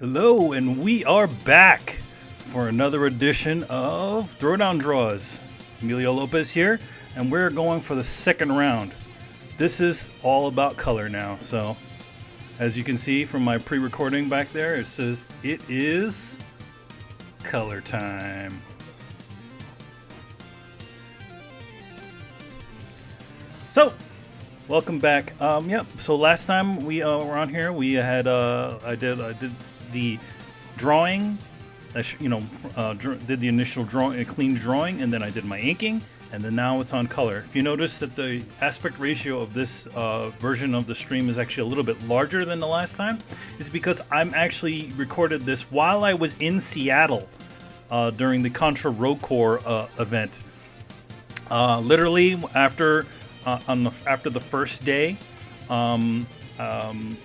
Hello, and we are back for another edition of Throwdown Draws. Emilio Lopez here, and we're going for the second round. This is all about color now, so as you can see from my pre-recording back there, it says it is color time. So, welcome back. So last time we were on here, we had I did the drawing, did the initial drawing, clean drawing, and then I did my inking, and then now it's on color. If you notice that the aspect ratio of this version of the stream is actually a little bit larger than the last time, it's because I'm actually recorded this while I was in Seattle during the Contra Road Corps event. Literally after the first day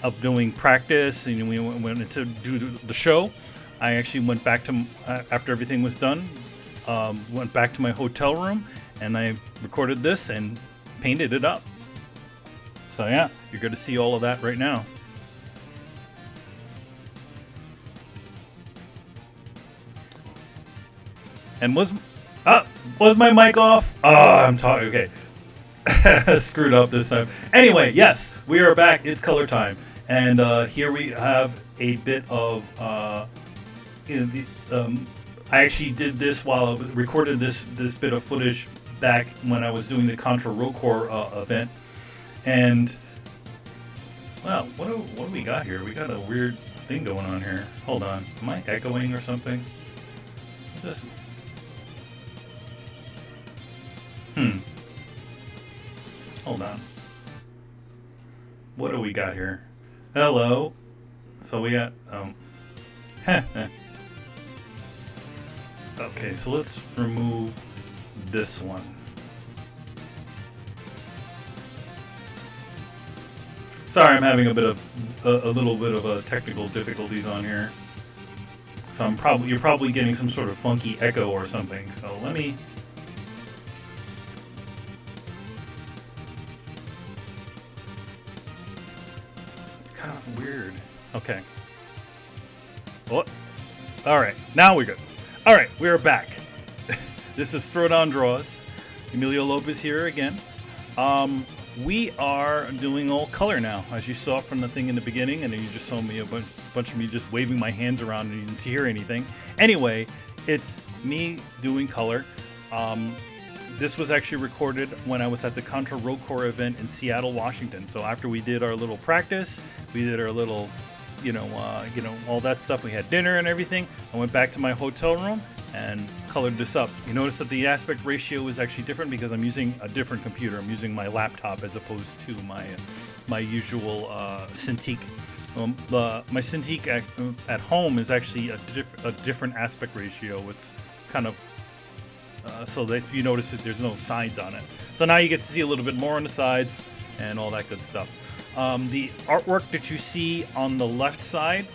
of doing practice, and we went into do the show, I actually went back to after everything was done, went back to my hotel room, and I recorded this and painted it up. So yeah, you're going to see all of that right now. And was my mic off? Oh, I'm talking. Okay. Screwed up this time. Anyway, yes, we are back. It's color time, and here we have a bit of. I actually did this while I recorded this bit of footage back when I was doing the Contra Road Corps event, and well, what do we got here? We got a weird thing going on here. Hold on, am I echoing or something? Just. Hold on. What do we got here? Hello. So we got okay, so let's remove this one. Sorry, I'm having a little bit of technical difficulties on here. So you're probably getting some sort of funky echo or something. So let me. Weird. Okay. What? All right. Now we're good. All right. We're back. This is Throwdown Draws. Emilio Lopez here again. We are doing all color now, as you saw from the thing in the beginning, and then you just saw me a bunch of me just waving my hands around, and you didn't hear anything. Anyway, it's me doing color. This was actually recorded when I was at the Contra Road Corps event in Seattle, Washington. So after we did our little practice, we did our little, all that stuff. We had dinner and everything. I went back to my hotel room and colored this up. You notice that the aspect ratio is actually different because I'm using a different computer. I'm using my laptop as opposed to my usual Cintiq. My Cintiq at home is actually a different aspect ratio. It's kind of so that if you notice that there's no sides on it. So now you get to see a little bit more on the sides and all that good stuff. The artwork that you see on the left side,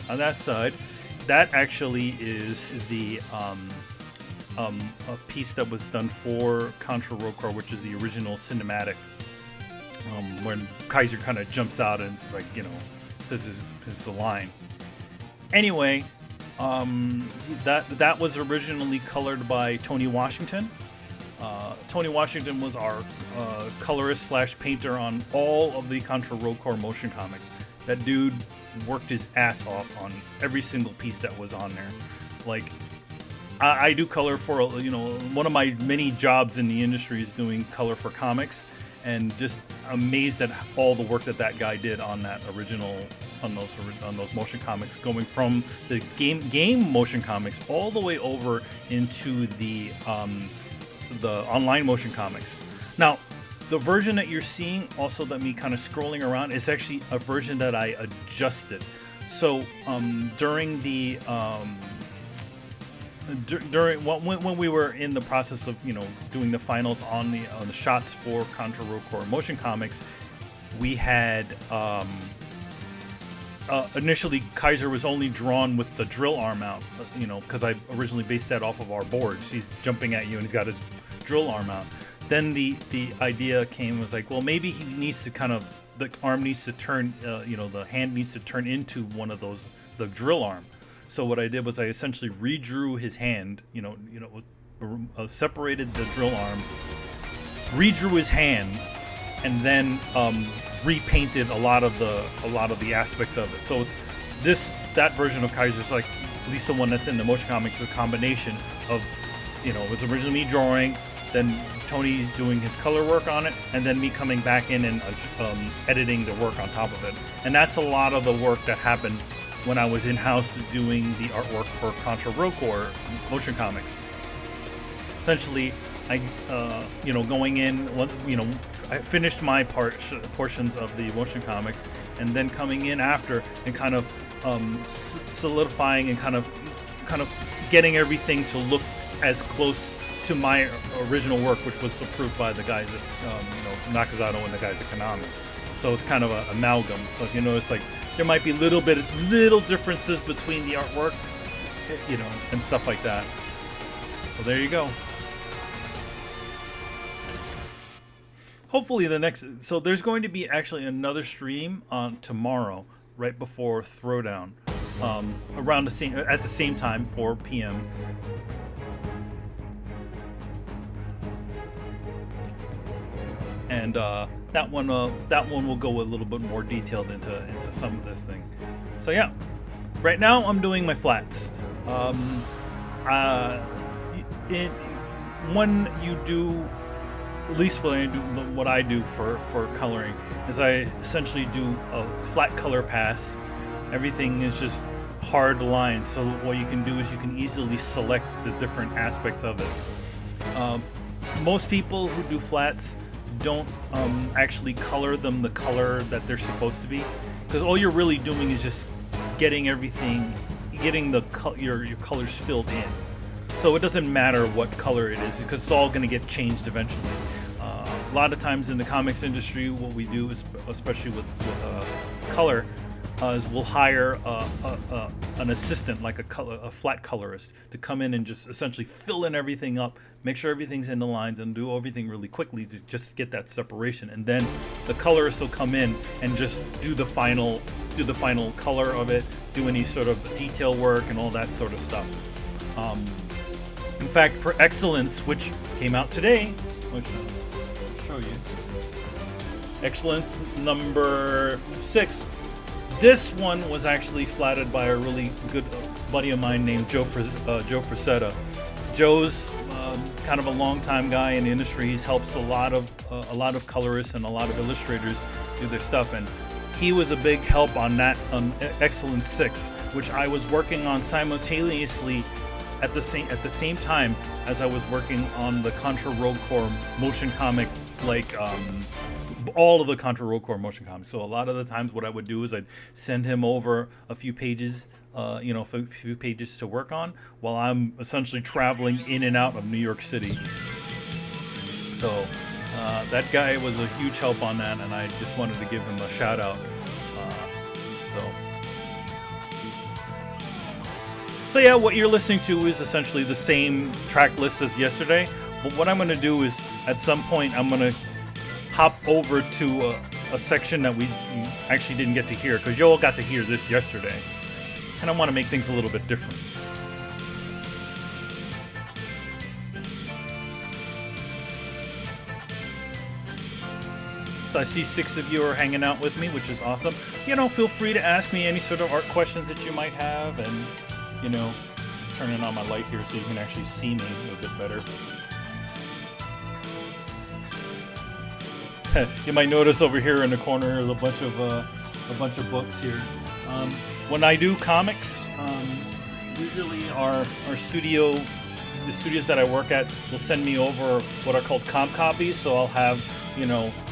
on that side, that actually is the a piece that was done for Contra Road Corps, which is the original cinematic, when Kaiser kind of jumps out and it's like, says his line. Anyway, that was originally colored by Tony Washington. Tony Washington was our colorist / painter on all of the Contra Road Corps motion comics. That dude worked his ass off on every single piece that was on there. Like, I do color for, one of my many jobs in the industry is doing color for comics, and just amazed at all the work that guy did on that original, on those motion comics, going from the game motion comics all the way over into the online motion comics. Now, the version that you're seeing, also that me kind of scrolling around, is actually a version that I adjusted. So during the when we were in the process of doing the finals on the shots for Contra Road Corps motion comics, we had initially Kaiser was only drawn with the drill arm out, because I originally based that off of our boards. He's jumping at you and he's got his drill arm out. Then the idea was like, well, maybe he needs to kind of, the arm needs to turn, the hand needs to turn into one of those the drill arm. So what I did was I essentially redrew his hand, separated the drill arm, redrew his hand, and then repainted a lot of the aspects of it. So it's that version of Kaiser is like, at least the one that's in the motion comics, is a combination of, it was originally me drawing, then Tony doing his color work on it, and then me coming back in and editing the work on top of it. And that's a lot of the work that happened when I was in-house doing the artwork for Contra Road Corps motion comics. Essentially, going in, I finished my portions of the motion comics, and then coming in after and kind of solidifying and kind of getting everything to look as close to my original work, which was approved by the guys at Nakazato and the guys at Konami. So it's kind of an amalgam. So if you notice, like, there might be little differences between the artwork, and stuff like that. So there you go. Hopefully so there's going to be actually another stream on tomorrow, right before Throwdown, at the same time, 4 p.m. And that one will go a little bit more detailed into some of this thing. So yeah, right now I'm doing my flats. When you do, at least what I do for coloring is I essentially do a flat color pass. Everything is just hard lines. So what you can do is you can easily select the different aspects of it. Most people who do flats don't actually color them the color that they're supposed to be, because all you're really doing is just getting your colors filled in. So it doesn't matter what color it is, because it's all going to get changed eventually. A lot of times in the comics industry, what we do is, especially with color, is we'll hire an assistant, like a flat colorist, to come in and just essentially fill in everything up, make sure everything's in the lines, and do everything really quickly to just get that separation. And then the colorist will come in and just do the final color of it, do any sort of detail work and all that sort of stuff. In fact, for Excellence, which came out today, which I'll show you, Excellence number 6. This one was actually flatted by a really good buddy of mine named Joe Frazetta. Joe's kind of a long-time guy in the industry. He helps a lot of colorists and a lot of illustrators do their stuff, and he was a big help on that Excellence 6, which I was working on simultaneously at the same time as I was working on the Contra Road Corps motion comic, all of the Contra Road Corps motion comics. So a lot of the times what I would do is I'd send him over a few pages, to work on while I'm essentially traveling in and out of New York City. So that guy was a huge help on that, and I just wanted to give him a shout out. So yeah, what you're listening to is essentially the same track list as yesterday, but what I'm going to do is, at some point, I'm going to hop over to a section that we actually didn't get to hear, because you all got to hear this yesterday, and I want to make things a little bit different. So I see 6 of you are hanging out with me, which is awesome. Feel free to ask me any sort of art questions that you might have, and just turning on my light here so you can actually see me a bit better. You might notice over here in the corner there's a bunch of books here. When I do comics, usually the studios that I work at will send me over what are called comp copies. So I'll have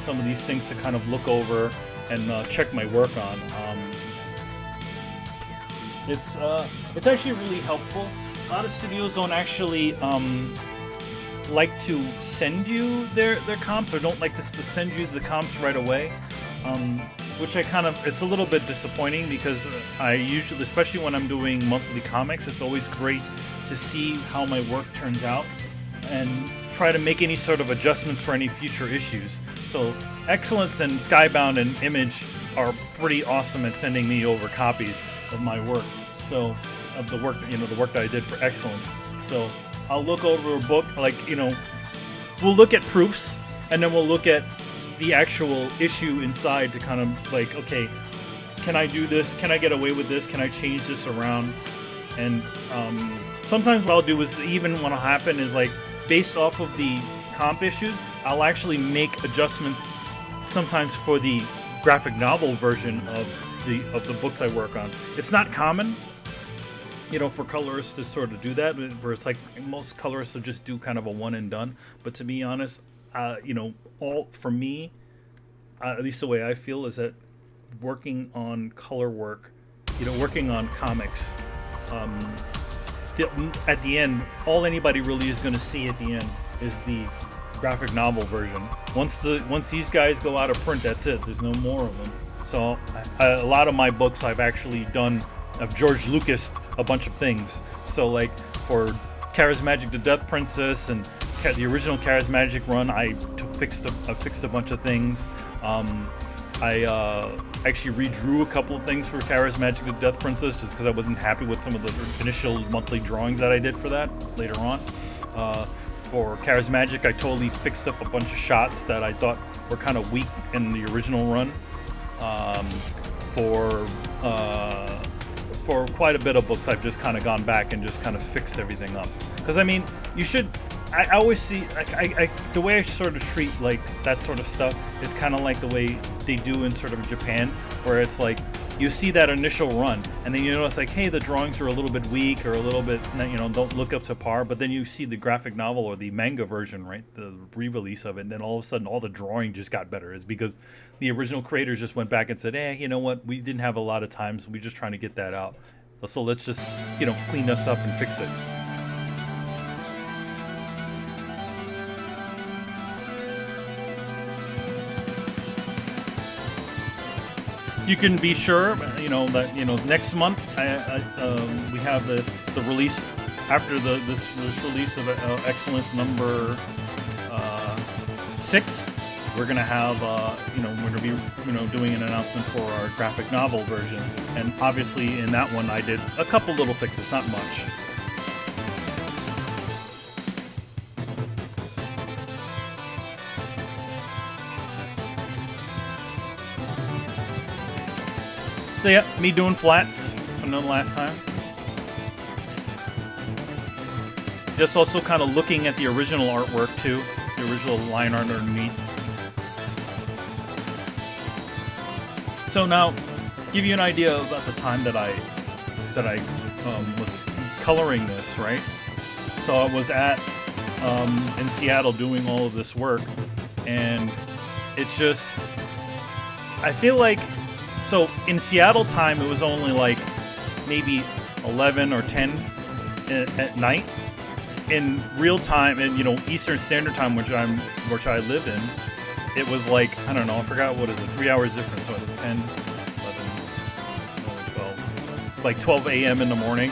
some of these things to kind of look over and check my work on. It's actually really helpful. A lot of studios don't actually like to send you their comps, or don't like to send you the comps right away, which it's a little bit disappointing, because I usually, especially when I'm doing monthly comics, it's always great to see how my work turns out and try to make any sort of adjustments for any future issues. So Excellence and Skybound and Image are pretty awesome at sending me over copies. of my work. So of the work, the work that I did for excellence. So I'll look over a book, like, we'll look at proofs, and then we'll look at the actual issue inside to kind of like, okay, can I do this? Can I get away with this? Can I change this around? And sometimes what I'll do is, even what'll happen is, like, based off of the comp issues, I'll actually make adjustments sometimes for the graphic novel version of the books I work on. It's not common, for colorists to sort of do that, where it's like most colorists will just do kind of a one and done. But to be honest, all for me, at least the way I feel, is that working on color work, working on comics, at the end, all anybody really is going to see at the end is the graphic novel version. Once these guys go out of print, that's it. There's no more of them. So a lot of my books I've actually done. I've George Lucas a bunch of things. So, like, for Charismagic the Death Princess and the original Charismagic run, I fixed a bunch of things. I actually redrew a couple of things for Charismagic the Death Princess just because I wasn't happy with some of the initial monthly drawings that I did for that later on. For Charismagic, I totally fixed up a bunch of shots that I thought were kind of weak in the original run. For quite a bit of books, I've just kind of gone back and just kind of fixed everything up. Because, I mean, you should... I always see... the way I sort of treat, like, that sort of stuff is kind of like the way they do in sort of Japan, where it's like, you see that initial run, and then you notice, like, hey, the drawings are a little bit weak or a little bit, don't look up to par, but then you see the graphic novel or the manga version, right, the re-release of it, and then all of a sudden all the drawing just got better. It's because the original creators just went back and said, you know what, we didn't have a lot of time, so we're just trying to get that out. So let's just, clean this up and fix it. You can be sure, that next month we have the release after this release of Excellence number 6. We're gonna have we're gonna be doing an announcement for our graphic novel version, and obviously in that one I did a couple little fixes, not much. So yeah, me doing flats from the last time. Just also kind of looking at the original artwork too, the original line art underneath. So now, give you an idea about the time that I was coloring this, right? So I was in Seattle doing all of this work, and it's just, I feel like. So in Seattle time, it was only like maybe 11 or 10 at night. In real time, and Eastern Standard Time, which I live in, it was like, I don't know, I forgot what is it, 3 hours difference. So 10, 11, 12, like 12 a.m. in the morning,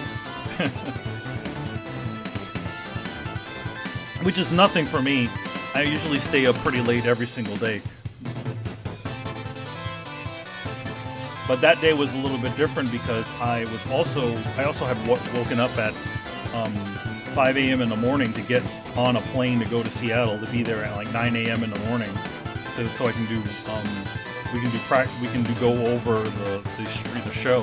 which is nothing for me. I usually stay up pretty late every single day. But that day was a little bit different because I also had woken up at 5 a.m. in the morning to get on a plane to go to Seattle, to be there at like 9 a.m. in the morning, so I can do we can go over the show.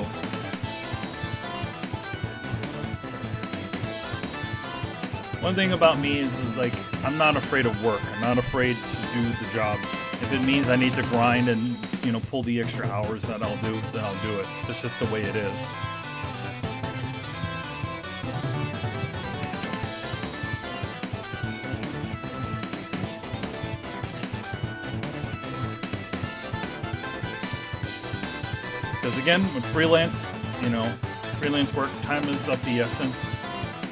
One thing about me is like, I'm not afraid of work. I'm not afraid to do the job. If it means I need to grind and pull the extra hours that I'll do, then I'll do it. It's just the way it is. Because again, with freelance, freelance work, time is of the essence.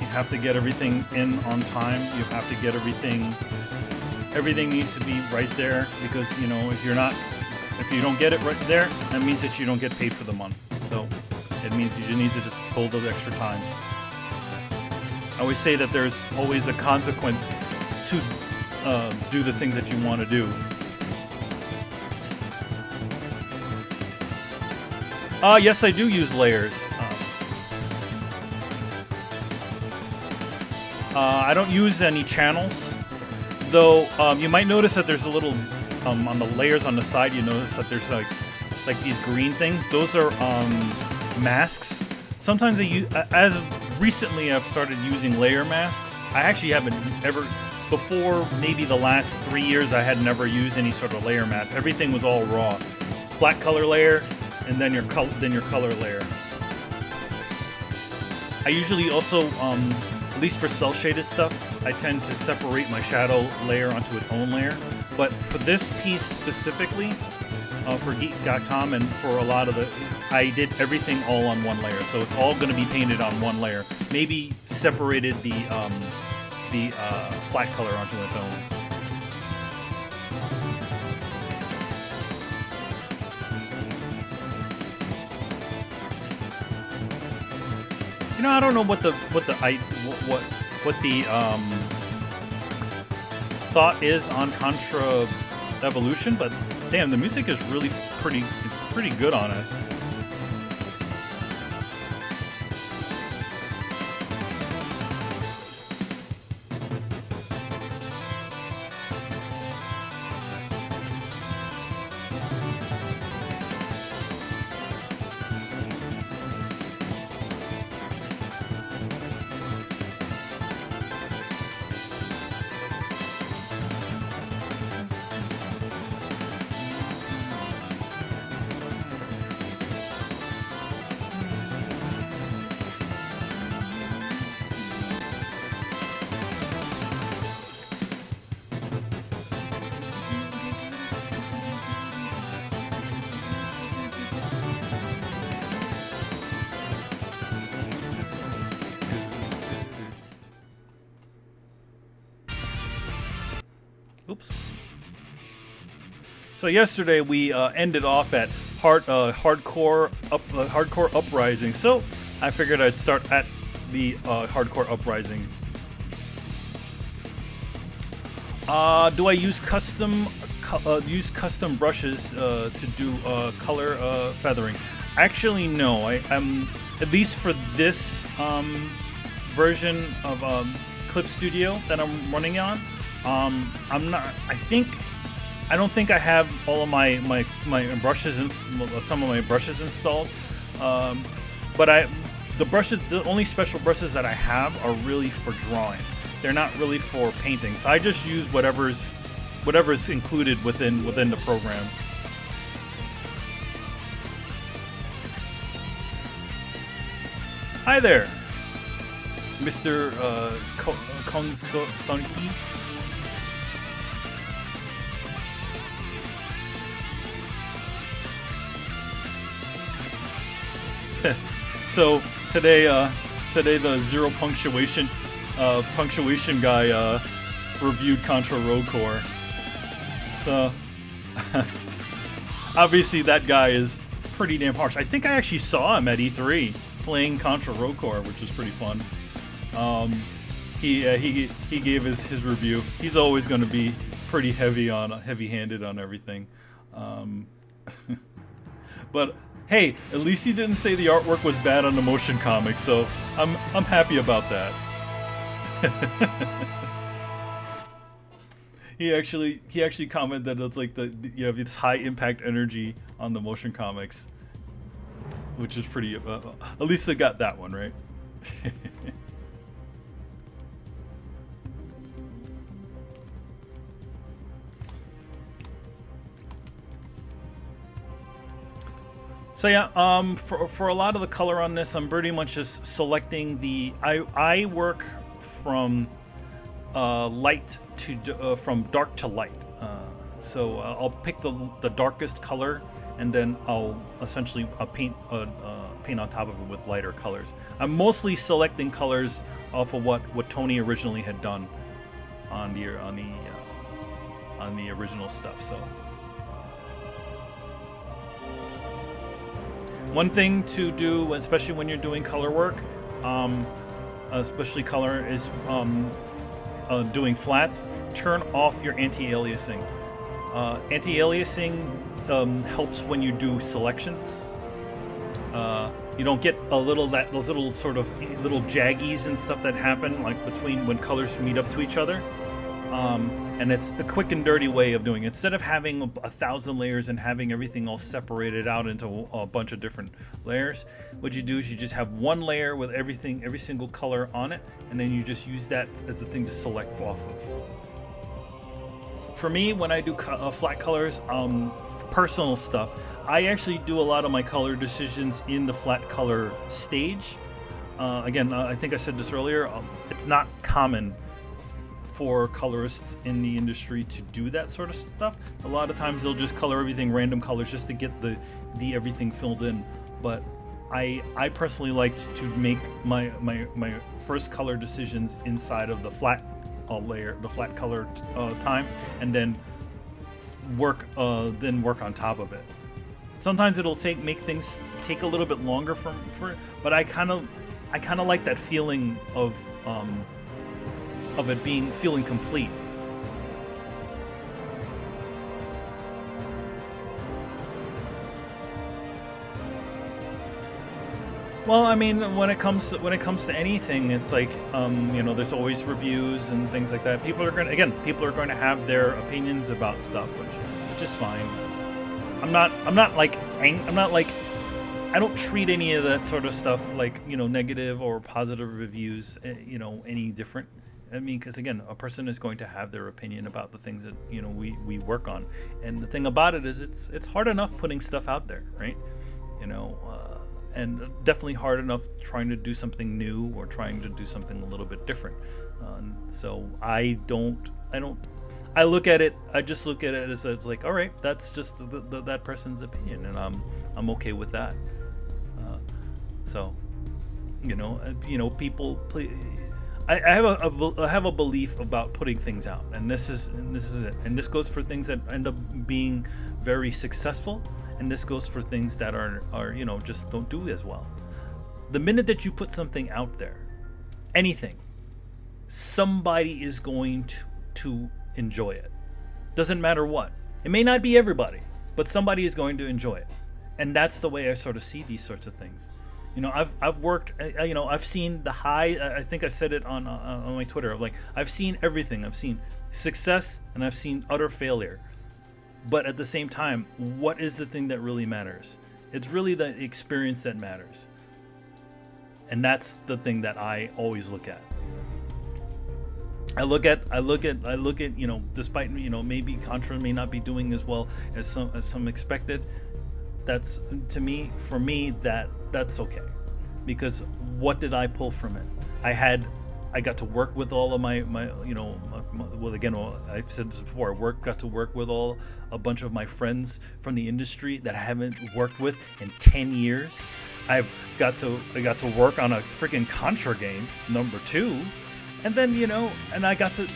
You have to get everything in on time. You have to get everything needs to be right there, because if you don't get it right there, that means that you don't get paid for the month. So it means you need to just pull the extra time. I always say that there's always a consequence to do the things that you want to do. Yes, I do use layers. I don't use any channels, though. You might notice that there's a little on the layers on the side. You notice that there's like these green things. Those are masks. Sometimes they use. As of recently, I've started using layer masks. I actually haven't ever before. Maybe the last 3 years, I had never used any sort of layer mask. Everything was all raw, flat color layer, and then your color layer. I usually also at least for cell shaded stuff, I tend to separate my shadow layer onto its own layer. But for this piece specifically, for Geek.com and for a lot of I did everything all on one layer. So it's all going to be painted on one layer. Maybe separated the flat color onto its own. You know, I don't know what the thought is on Contra Evolution, but damn, the music is really pretty good on it. Oops. So yesterday we ended off at hardcore uprising. So I figured I'd start at the hardcore uprising. Do I use custom brushes to do color feathering? Actually, no. I'm at least for this version of Clip Studio that I'm running on. I'm not. I don't think I have all of my brushes some of my brushes installed. But the only special brushes that I have are really for drawing. They're not really for painting. So I just use whatever's included within the program. Hi there, Mr. Konsonki. So today the zero punctuation guy reviewed Contra Road Core. So obviously that guy is pretty damn harsh. I think I actually saw him at E3 playing Contra Road Core, which was pretty fun. He gave his review. He's always going to be pretty heavy-handed on everything. But hey, at least he didn't say the artwork was bad on the motion comics, so I'm happy about that. He actually commented that it's like you have this high impact energy on the motion comics, which is pretty. At least I got that one right. So yeah, for a lot of the color on this, I'm pretty much just selecting the. I work from light to from dark to light. So I'll pick the darkest color, and then I'll essentially paint on top of it with lighter colors. I'm mostly selecting colors off of what Tony originally had done on the original stuff. So. One thing to do, especially when you're doing color work, especially color, is doing flats. Turn off your anti-aliasing. Anti-aliasing helps when you do selections. You don't get those little sort of little jaggies and stuff that happen like between when colors meet up to each other. And it's a quick and dirty way of doing it. Instead of having 1,000 layers and having everything all separated out into a bunch of different layers, what you do is you just have one layer with everything, every single color on it, and then you just use that as the thing to select off of. For me, when I do flat colors, personal stuff, I actually do a lot of my color decisions in the flat color stage. Again, I think I said this earlier, it's not common for colorists in the industry to do that sort of stuff. A lot of times they'll just color everything random colors just to get the everything filled in. But I personally like to make my first color decisions inside of the flat layer, the flat color time, and then work on top of it. Sometimes it'll make things take a little bit longer but I kind of like that feeling of it feeling complete. Well, I mean, when it comes to anything, it's like there's always reviews and things like that. People are going to have their opinions about stuff, which is fine. I'm not like I don't treat any of that sort of stuff like negative or positive reviews any different. I mean, because again, a person is going to have their opinion about the things that we work on, and the thing about it is it's hard enough putting stuff out there, right? And definitely hard enough trying to do something new or trying to do something a little bit different. So I look at it. I just look at it as it's like, all right, that's just that person's opinion, and I'm okay with that. So, people. I have a belief about putting things out, and this is it. And this goes for things that end up being very successful, and this goes for things that are just don't do as well. The minute that you put something out there, anything, somebody is going to enjoy it. Doesn't matter what. It may not be everybody, but somebody is going to enjoy it, and that's the way I sort of see these sorts of things. I've worked. I've seen the high. I think I said it on my Twitter. Like, I've seen everything. I've seen success and I've seen utter failure. But at the same time, what is the thing that really matters? It's really the experience that matters, and that's the thing that I always look at. I look at. Despite maybe Contra may not be doing as well as some expected. That's for me that's okay, because what did I pull from it? I got to work with all of my I've said this before. Got to work with a bunch of my friends from the industry that I haven't worked with in 10 years. I got to work on a freaking Contra game, number 2. And then, and I got to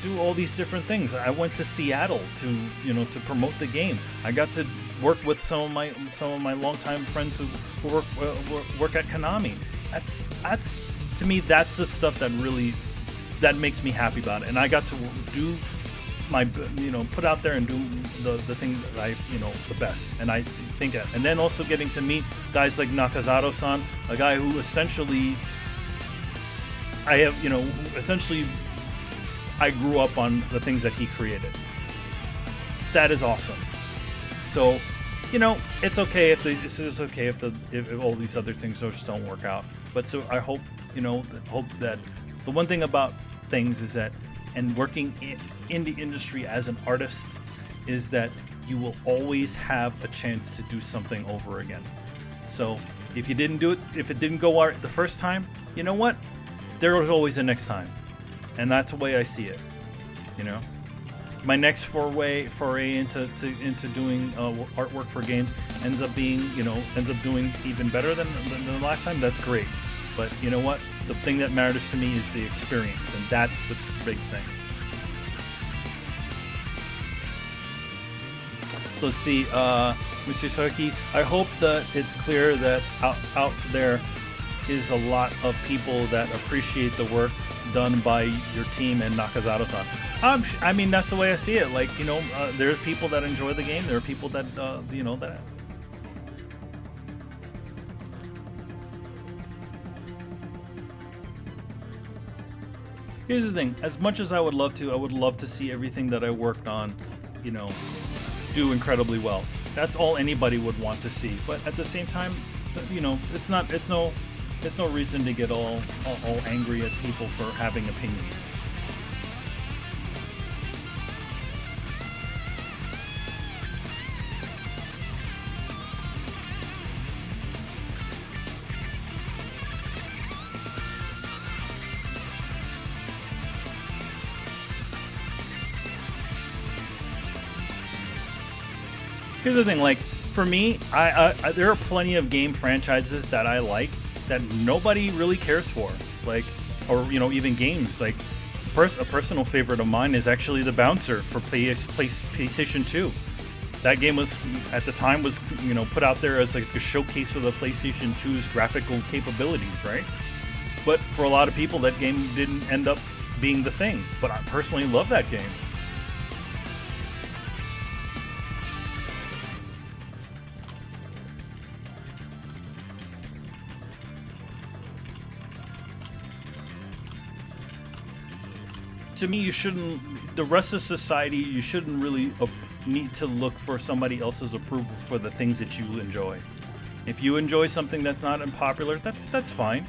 do all these different things. I went to Seattle to promote the game. I got to work with some of my longtime friends who work at Konami. That's to me, that's the stuff that makes me happy about it. And I got to do my put out there and do the thing that I the best. And I think, and then also getting to meet guys like Nakazato-san, a guy who essentially I grew up on the things that he created. That is awesome. So, it's okay if all these other things just don't work out. But so I hope that the one thing about things is that, and working in the industry as an artist, is that you will always have a chance to do something over again. So if you didn't do it, if it didn't go right the first time, you know what? There was always a next time, and that's the way I see it. My next foray into doing artwork for games ends up doing even better than the last time. That's great, but you know what? The thing that matters to me is the experience, and that's the big thing. So let's see, Mr. Saki. I hope that it's clear that out there is a lot of people that appreciate the work done by your team and Nakazato-san. I mean, that's the way I see it. Like, there are people that enjoy the game. There are people that, Here's the thing: as much as I would love to see everything that I worked on, you know, do incredibly well. That's all anybody would want to see. But at the same time, you know, it's no reason to get all angry at people for having opinions. Here's the thing, like, for me, there are plenty of game franchises that I like that nobody really cares for, like, or, you know, even games, like, a personal favorite of mine is actually The Bouncer for PlayStation 2. That game was, at the time, was, you know, put out there as like a showcase for the PlayStation 2's graphical capabilities, right? But for a lot of people, that game didn't end up being the thing, but I personally love that game. To me, the rest of society, you shouldn't really need to look for somebody else's approval for the things that you enjoy. If you enjoy something that's not unpopular, that's fine.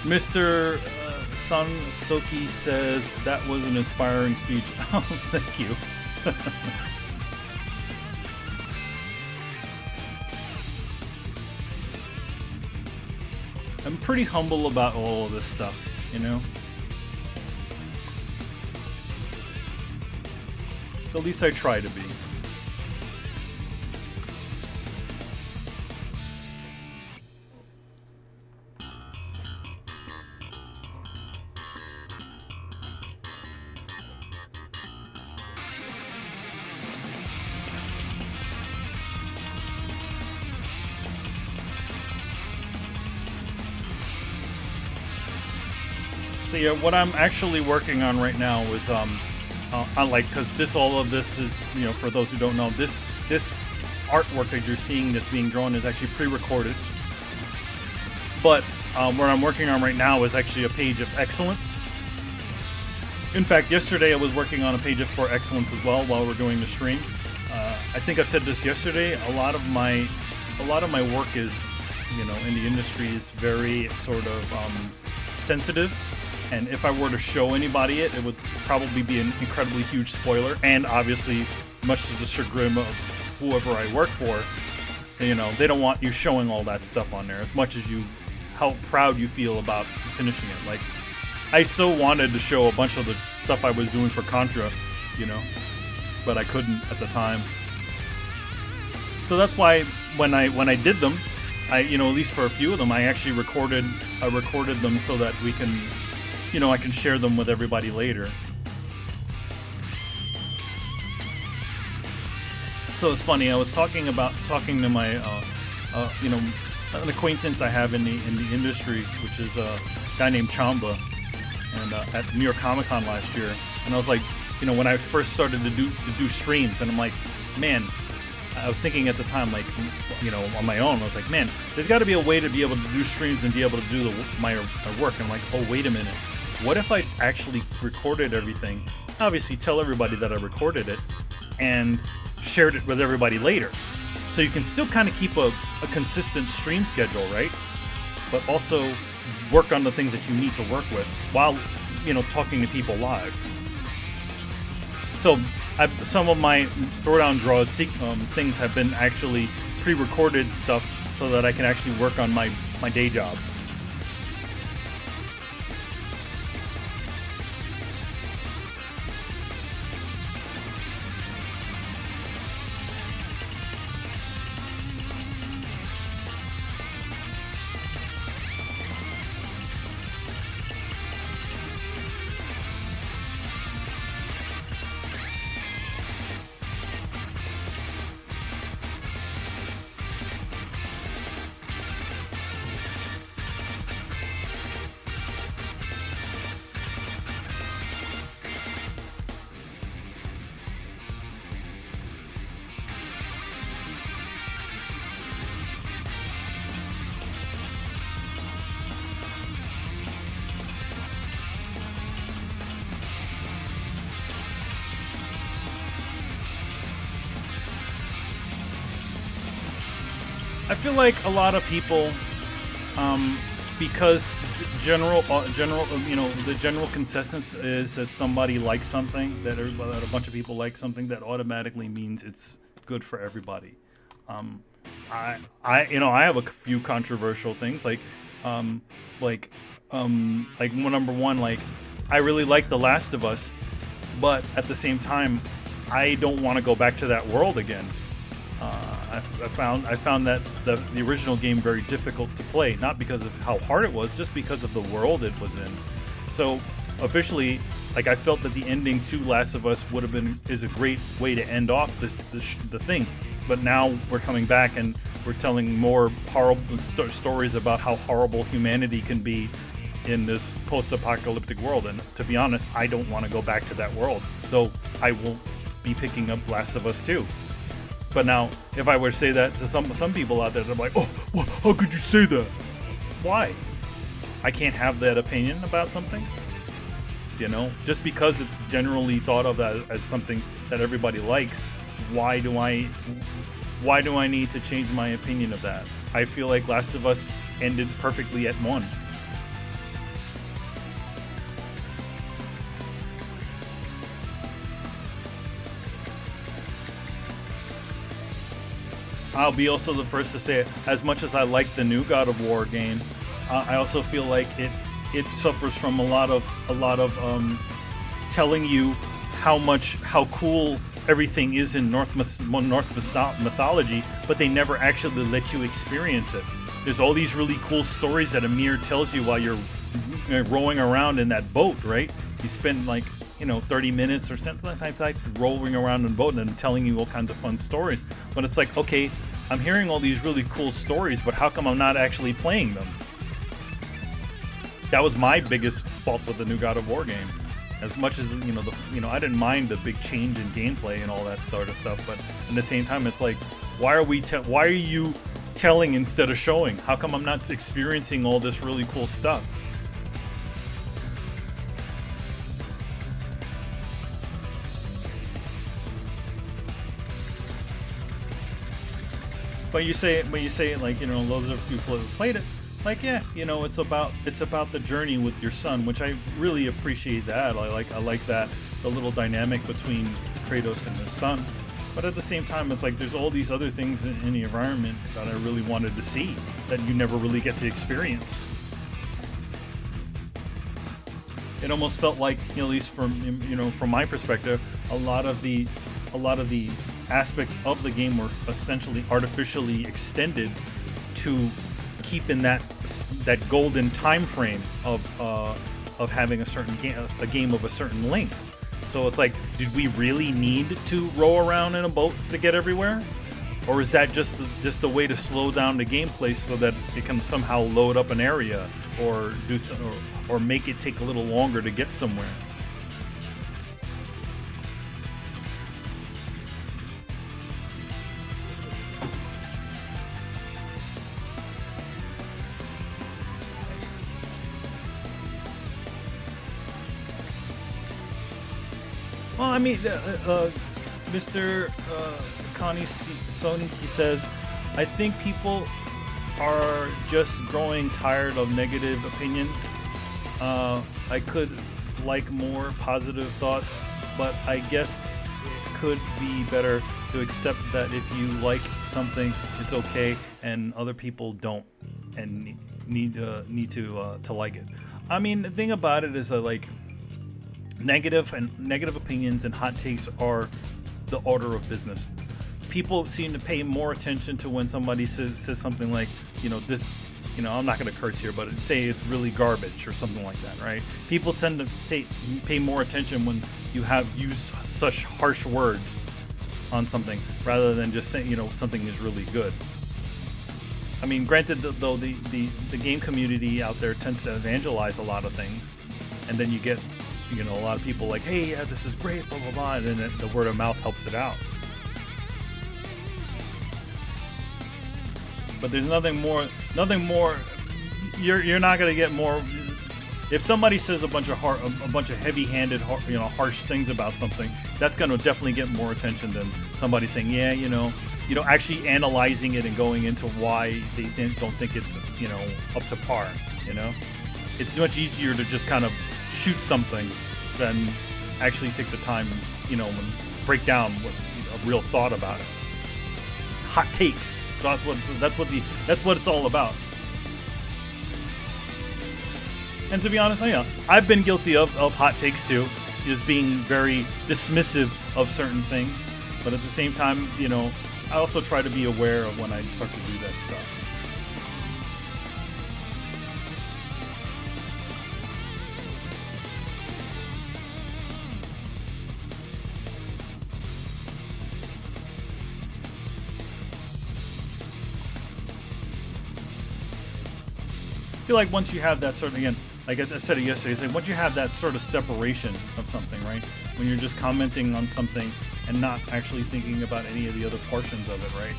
Mr. Sun Soki says that was an inspiring speech. Oh, thank you. I'm pretty humble about all of this stuff, you know? At least I try to be. So yeah, what I'm actually working on right now is because all of this is, you know, for those who don't know, this artwork that you're seeing that's being drawn is actually pre-recorded. But what I'm working on right now is actually a page of excellence. In fact, yesterday I was working on a page for excellence as well while we're doing the stream. I think I said this yesterday. A lot of my work is, you know, in the industry is very sort of sensitive. And if I were to show anybody it would probably be an incredibly huge spoiler, and obviously, much to the chagrin of whoever I work for, you know, they don't want you showing all that stuff on there as much as how proud you feel about finishing it. Like, I so wanted to show a bunch of the stuff I was doing for Contra, you know, but I couldn't at the time. So that's why when I did them, you know, at least for a few of them, I actually recorded them so that we can, you know, I can share them with everybody later. So it's funny. I was talking to my, you know, an acquaintance I have in the industry, which is a guy named Chamba, and at New York Comic Con last year. And I was like, you know, when I first started to do streams, and I'm like, man, I was thinking at the time, like, you know, on my own, I was like, man, there's got to be a way to be able to do streams and be able to do my work. And I'm like, oh, wait a minute. What if I actually recorded everything, obviously tell everybody that I recorded it, and shared it with everybody later? So you can still kind of keep a consistent stream schedule, right? But also work on the things that you need to work with while, you know, talking to people live. So some of my Throwdown draws things have been actually pre-recorded stuff so that I can actually work on my day job. I feel like a lot of people, because the general consensus is that somebody likes something, that a bunch of people like something, that automatically means it's good for everybody. I have a few controversial things, number one, like, I really like The Last of Us, but at the same time, I don't want to go back to that world again. I found that the original game very difficult to play, not because of how hard it was, just because of the world it was in. So officially, like, I felt that the ending to Last of Us is a great way to end off the thing. But now we're coming back and we're telling more horrible stories about how horrible humanity can be in this post-apocalyptic world. And to be honest, I don't want to go back to that world. So I won't be picking up Last of Us 2. But now, if I were to say that to some people out there, they're like, oh, how could you say that? Why? I can't have that opinion about something? You know, just because it's generally thought of as something that everybody likes, why do I need to change my opinion of that? I feel like Last of Us ended perfectly at 1. I'll be also the first to say it. As much as I like the new God of War game, I also feel like it suffers from a lot of telling you how cool everything is in Norse mythology, but they never actually let you experience it. There's all these really cool stories that Amir tells you while you're rowing around in that boat, right? You spend 30 minutes or sometimes like rolling around in a boat and then telling you all kinds of fun stories. But it's like, okay, I'm hearing all these really cool stories, but how come I'm not actually playing them? That was my biggest fault with the new God of War game. As much as I didn't mind the big change in gameplay and all that sort of stuff, but at the same time, it's like, why are you telling instead of showing? How come I'm not experiencing all this really cool stuff? But you say it like, loads of people have played it. Like, yeah, it's about the journey with your son, which I really appreciate that. I like that, the little dynamic between Kratos and his son. But at the same time, it's like there's all these other things in the environment that I really wanted to see that you never really get to experience. It almost felt like, at least from my perspective, a lot of the aspects of the game were essentially artificially extended to keep in that golden time frame of having a game of a certain length. So it's like, did we really need to row around in a boat to get everywhere? Or is that just a way to slow down the gameplay so that it can somehow load up an area or or make it take a little longer to get somewhere? Well, I mean, Mr. Connie Sony, he says, I think people are just growing tired of negative opinions. I could like more positive thoughts, but I guess it could be better to accept that if you like something, it's okay, and other people don't, and need to like it. I mean, the thing about it is that, like, negative opinions and hot takes are the order of business. People seem to pay more attention to when somebody says something like, this, I'm not going to curse here, but say it's really garbage or something like that, right? People tend to pay more attention when you use such harsh words on something rather than just saying, something is really good. I mean, granted, though, the game community out there tends to evangelize a lot of things, and then you get a lot of people like, hey, yeah, this is great, blah, blah, blah, and then the word of mouth helps it out. But there's nothing more, you're not going to get more. If somebody says a bunch of heavy-handed, harsh things about something, that's going to definitely get more attention than somebody saying, yeah, actually analyzing it and going into why they don't think it's, up to par. It's much easier to just kind of shoot something than actually take the time, and break down a real thought about it. Hot takes. That's what it's all about. And to be honest, I've been guilty of hot takes too, just being very dismissive of certain things. But at the same time, I also try to be aware of when I start to do that stuff. I feel like once you have that sort of, again, like I said it yesterday, it's like once you have that sort of separation of something, right? When you're just commenting on something and not actually thinking about any of the other portions of it, right?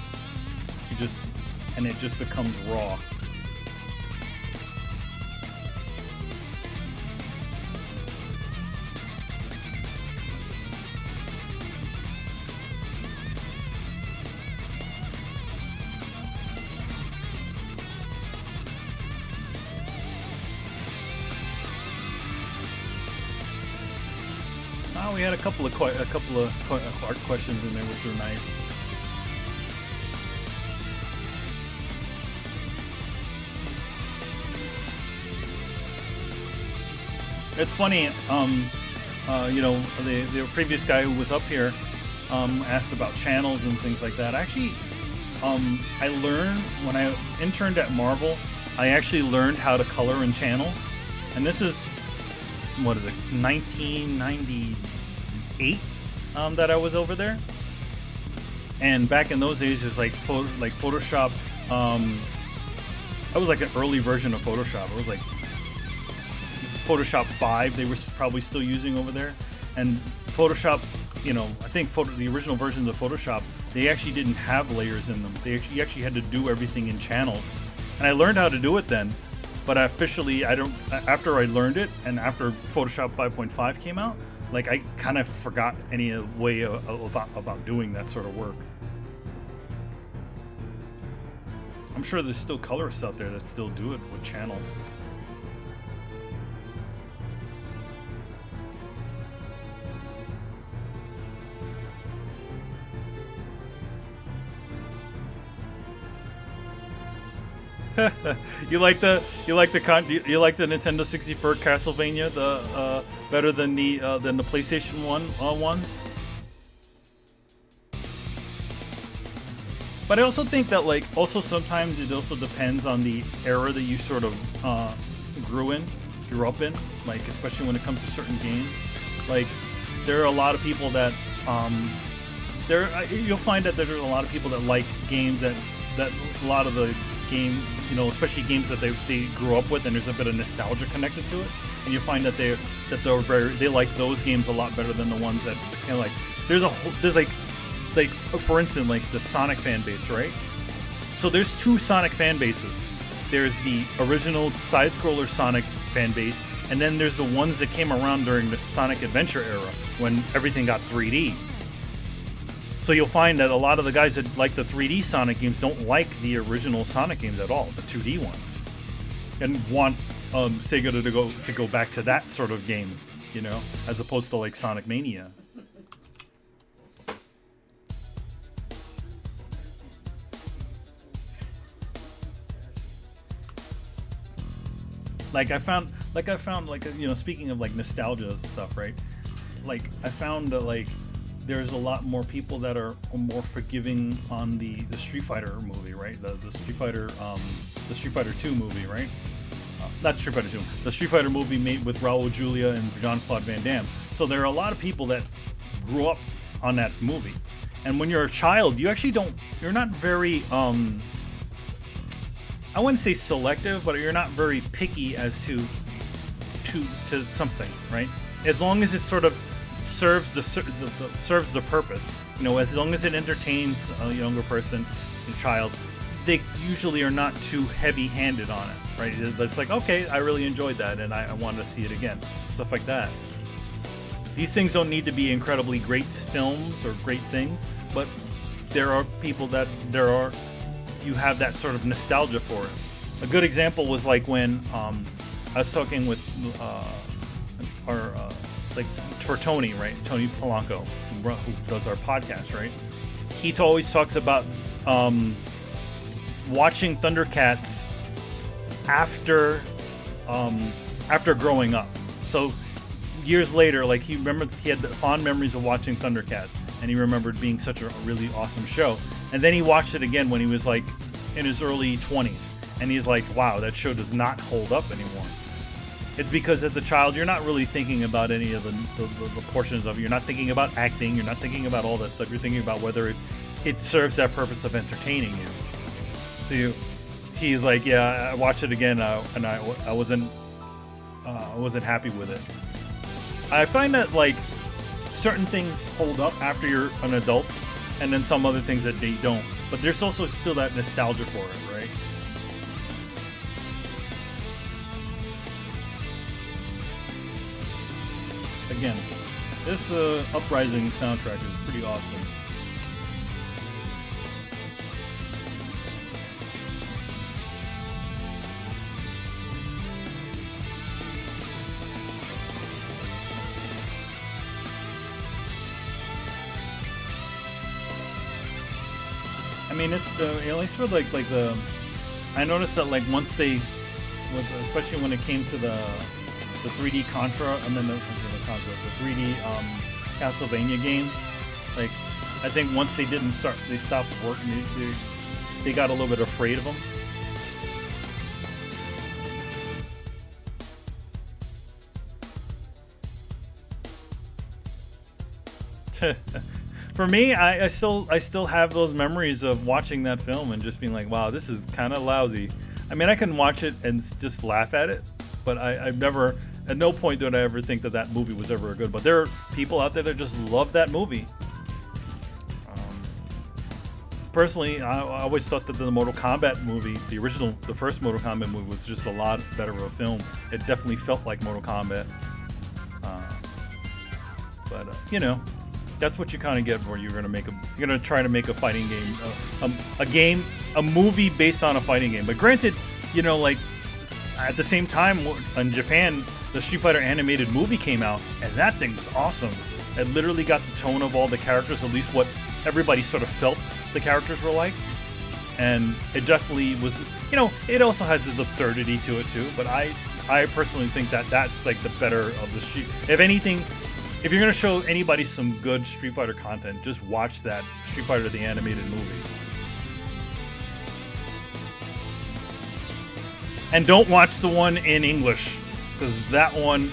And it just becomes raw. We had a couple of art questions in there, which were nice. It's funny, the previous guy who was up here asked about channels and things like that. Actually, I learned when I interned at Marvel, I actually learned how to color in channels, and this is 1998 that I was over there. And back in those days, it's like Photoshop. I was like an early version of Photoshop. It was like Photoshop 5 they were probably still using over there. And Photoshop, I think the original versions of Photoshop, they actually didn't have layers in them. You actually had to do everything in channels. And I learned how to do it then. But officially, after I learned it, and after Photoshop 5.5 came out, like I kind of forgot any way about doing that sort of work. I'm sure there's still colorists out there that still do it with channels. You like the Nintendo 64 Castlevania better than the PlayStation 1 ones? But I also think that sometimes it also depends on the era that you sort of grew up in, like especially when it comes to certain games. Like there are a lot of people that you'll find that there's a lot of people that like games that a lot of the game, especially games that they grew up with, and there's a bit of nostalgia connected to it, and you find that they like those games a lot better than the ones that there's for instance like the Sonic fan base, right? So there's two Sonic fan bases. There's the original side-scroller Sonic fan base, and then there's the ones that came around during the Sonic Adventure era when everything got 3D. So you'll find that a lot of the guys that like the 3D Sonic games don't like the original Sonic games at all, the 2D ones, and want Sega to go back to that sort of game, as opposed to like Sonic Mania. Speaking of like nostalgia stuff, right? Like I found that there's a lot more people that are more forgiving on the Street Fighter movie, right? The Street Fighter 2 movie, right? Not Street Fighter 2. The Street Fighter movie made with Raul Julia and Jean-Claude Van Damme. So there are a lot of people that grew up on that movie. And when you're a child, you're not very, I wouldn't say selective, but you're not very picky as to something, right? As long as it sort of serves the purpose, as long as it entertains a younger person, a child, they usually are not too heavy-handed on it, right? It's like, okay, I really enjoyed that, and I wanted to see it again, stuff like that. These things don't need to be incredibly great films or great things, but there are people that you have that sort of nostalgia for it. A good example was like when I was talking with like for Tony, right? Tony Polanco, who does our podcast, right? He always talks about watching Thundercats after growing up. So years later, like he had fond memories of watching Thundercats, and he remembered being such a really awesome show. And then he watched it again when he was like in his early 20s, and he's like, wow, that show does not hold up anymore. It's because as a child, you're not really thinking about any of the portions of it. You're not thinking about acting. You're not thinking about all that stuff. You're thinking about whether it serves that purpose of entertaining you. So he's like, yeah, I watched it again, and I wasn't happy with it. I find that like certain things hold up after you're an adult, and then some other things that they don't. But there's also still that nostalgia for it, right? Again, this Uprising soundtrack is pretty awesome. I mean, it's at least for like the. I noticed that like once they, especially when it came to the 3D Contra and then the 3D Castlevania games, like I think once they stopped working. They got a little bit afraid of them. For me, I still have those memories of watching that film and just being like, wow, this is kind of lousy. I mean, I can watch it and just laugh at it, but I've never, at no point did I ever think that movie was ever good. But there are people out there that just love that movie. Personally, I always thought that the Mortal Kombat movie, the first Mortal Kombat movie, was just a lot better of a film. It definitely felt like Mortal Kombat. But you know, that's what you kind of get where you're gonna try to make a fighting game, a movie based on a fighting game. But granted, you know, like at the same time in Japan, the Street Fighter animated movie came out, and that thing was awesome. It literally got the tone of all the characters, at least what everybody sort of felt the characters were like, and it definitely was. You know, it also has this absurdity to it too. But I personally think that that's like the better of the Street. If anything, if you're gonna show anybody some good Street Fighter content, just watch that Street Fighter the animated movie. And don't watch the one in English, because that one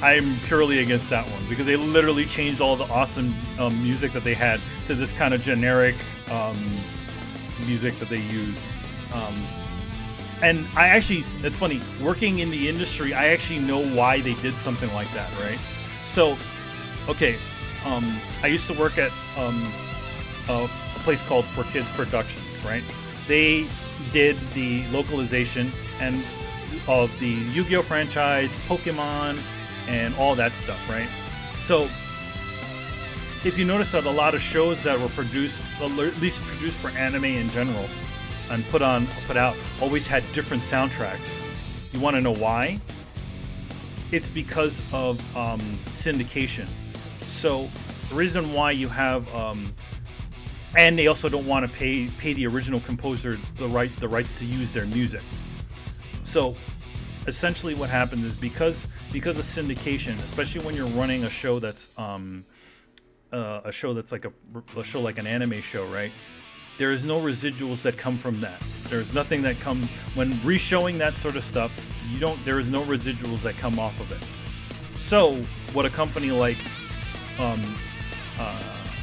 I'm purely against that one, because they literally changed all the awesome music that they had to this kind of generic music that they use. And I actually, it's funny, working in the industry, I actually know why they did something like that, right? So, okay, I used to work at a place called For Kids Productions, right? They did the localization and of the Yu-Gi-Oh franchise, Pokemon, and all that stuff, right? So, if you notice that a lot of shows that were produced, at least produced for anime in general, and put out, always had different soundtracks. You want to know why? It's because of syndication. So the reason why you have, and they also don't want to pay the original composer the rights to use their music. So essentially, what happened is because of syndication, especially when you're running a show that's a show like an anime show, right? There is no residuals that come from that. There's nothing that comes when re-showing that sort of stuff. There is no residuals that come off of it. So what a company like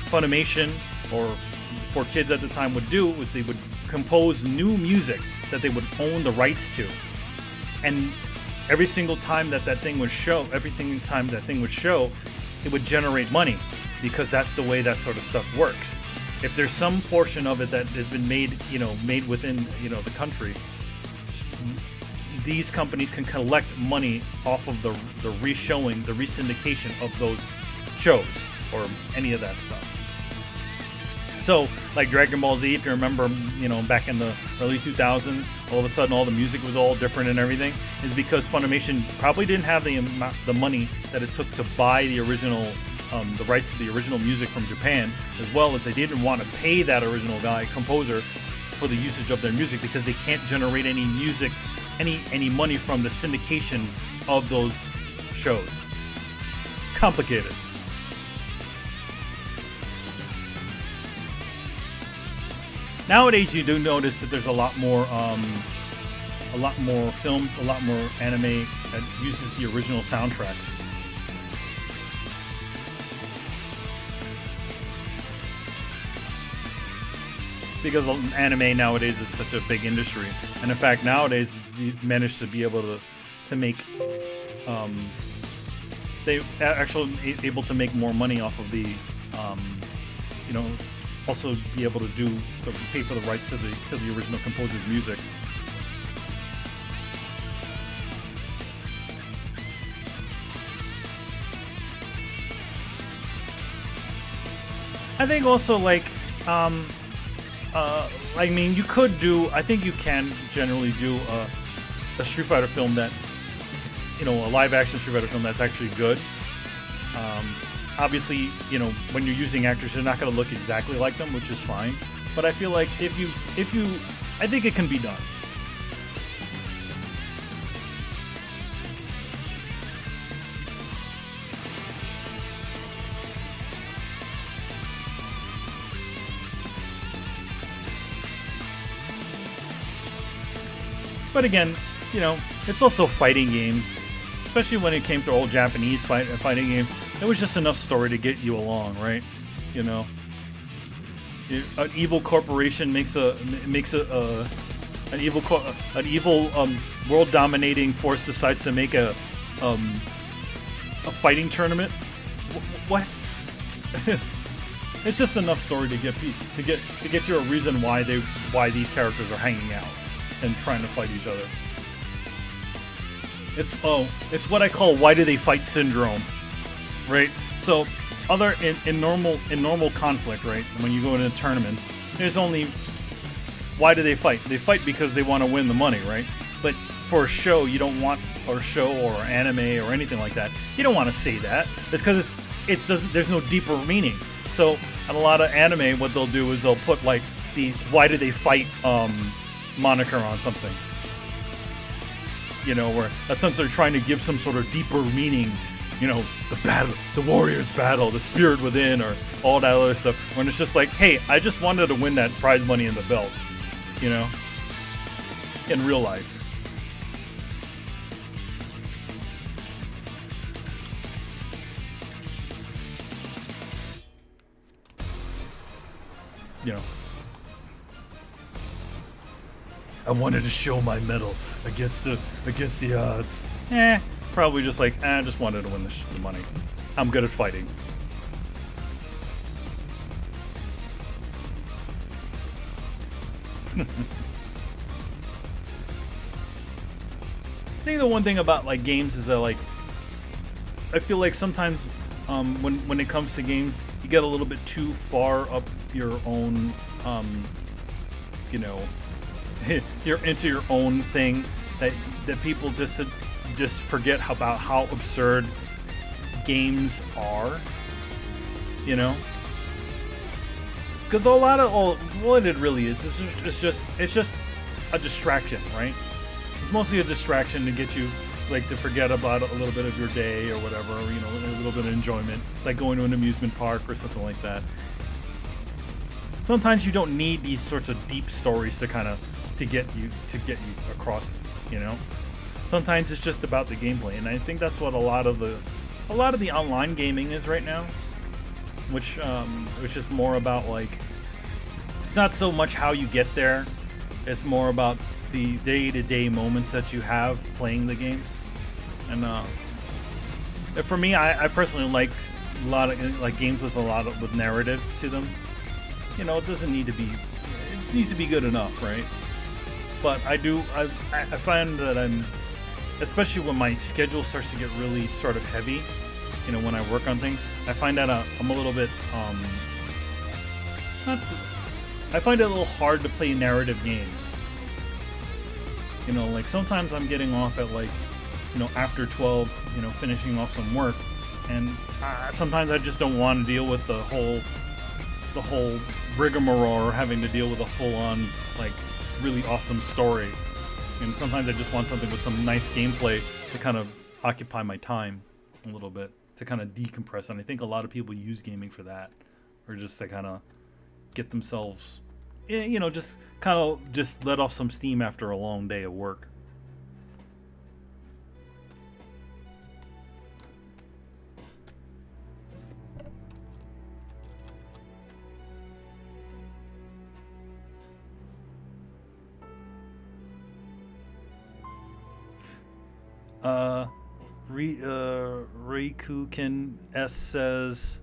Funimation or For Kids at the time would do was they would compose new music that they would own the rights to, and every single time that thing would show, it would generate money, because that's the way that sort of stuff works. If there's some portion of it that has been made within, the country, these companies can collect money off of the re-showing, the re-syndication of those shows or any of that stuff. So, like Dragon Ball Z, if you remember, back in the early 2000s, all of a sudden all the music was all different and everything, is because Funimation probably didn't have the money that it took to buy the original, the rights to the original music from Japan, as well as they didn't want to pay that original composer, for the usage of their music, because they can't generate any music, any money from the syndication of those shows. Complicated. Nowadays, you do notice that there's a lot more films, a lot more anime that uses the original soundtracks. Because anime nowadays is such a big industry, and in fact, nowadays you manage to be able to make, they actually able to make more money off of the, also be able to pay for the rights to the original composer's music. I think also you could do. I think you can generally do a Street Fighter film that, a live-action Street Fighter film that's actually good. Obviously, when you're using actors, they're not going to look exactly like them, which is fine. But I feel like I think it can be done. But again, it's also fighting games, especially when it came to old Japanese fighting games. It was just enough story to get you along, right? An evil corporation makes an evil world-dominating force decides to make a fighting tournament. What? It's just enough story to get you a reason why these characters are hanging out and trying to fight each other. It's what I call "why do they fight" syndrome, right? So, in normal conflict, right? When you go in a tournament, there's only why do they fight? They fight because they want to win the money, right? But for a show, you don't want, or anime or anything like that, you don't want to say that. It's because there's no deeper meaning. So, in a lot of anime, what they'll do is they'll put the "why do they fight" moniker on something. Where since they're trying to give some sort of deeper meaning, the battle, the warrior's battle, the spirit within, or all that other stuff. When it's just like, hey, I just wanted to win that prize money in the belt, in real life. I wanted to show my mettle against the odds. Probably just I just wanted to win the money. I'm good at fighting. I think the one thing about games is that I feel like sometimes when it comes to games, you get a little bit too far up your own you're into your own thing, that people just forget about how absurd games are, because what it really is it's just a distraction, right? It's mostly a distraction to get you to forget about a little bit of your day or whatever, a little bit of enjoyment, like going to an amusement park or something like that. Sometimes you don't need these sorts of deep stories to get you across, Sometimes it's just about the gameplay, and I think that's what a lot of the online gaming is right now, which is more about it's not so much how you get there, it's more about the day-to-day moments that you have playing the games. And for me, I personally like a lot of games with with narrative to them. It doesn't need to be, it needs to be good enough, right? But I find that especially when my schedule starts to get really sort of heavy, when I work on things, I find that I'm a little bit not. I find it a little hard to play narrative games. You know, like sometimes I'm getting off at like, you know, after 12, you know, finishing off some work, and sometimes I just don't want to deal with the whole rigmarole, or having to deal with a full-on like really awesome story. And sometimes I just want something with some nice gameplay to kind of occupy my time a little bit, to kind of decompress. And I think a lot of people use gaming for that, or just to kind of get themselves, you know, just kind of just let off some steam after a long day of work. Rikuken S says,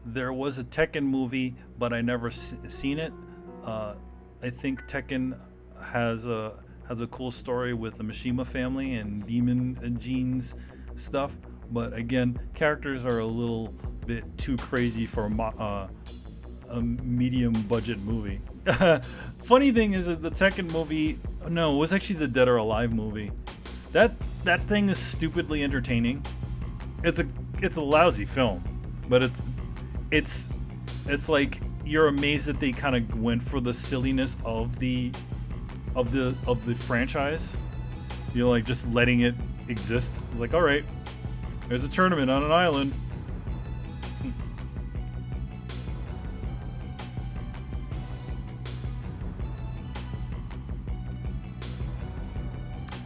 there was a Tekken movie, but I never seen it. I think Tekken has a cool story with the Mishima family and Demon Gene's stuff, but again, characters are a little bit too crazy for a medium budget movie. Funny thing is that the Tekken movie, no, it was actually the Dead or Alive movie. That thing is stupidly entertaining. It's a lousy film, but it's like you're amazed that they kind of went for the silliness of the franchise. You know, like just letting it exist. It's like, all right, there's a tournament on an island.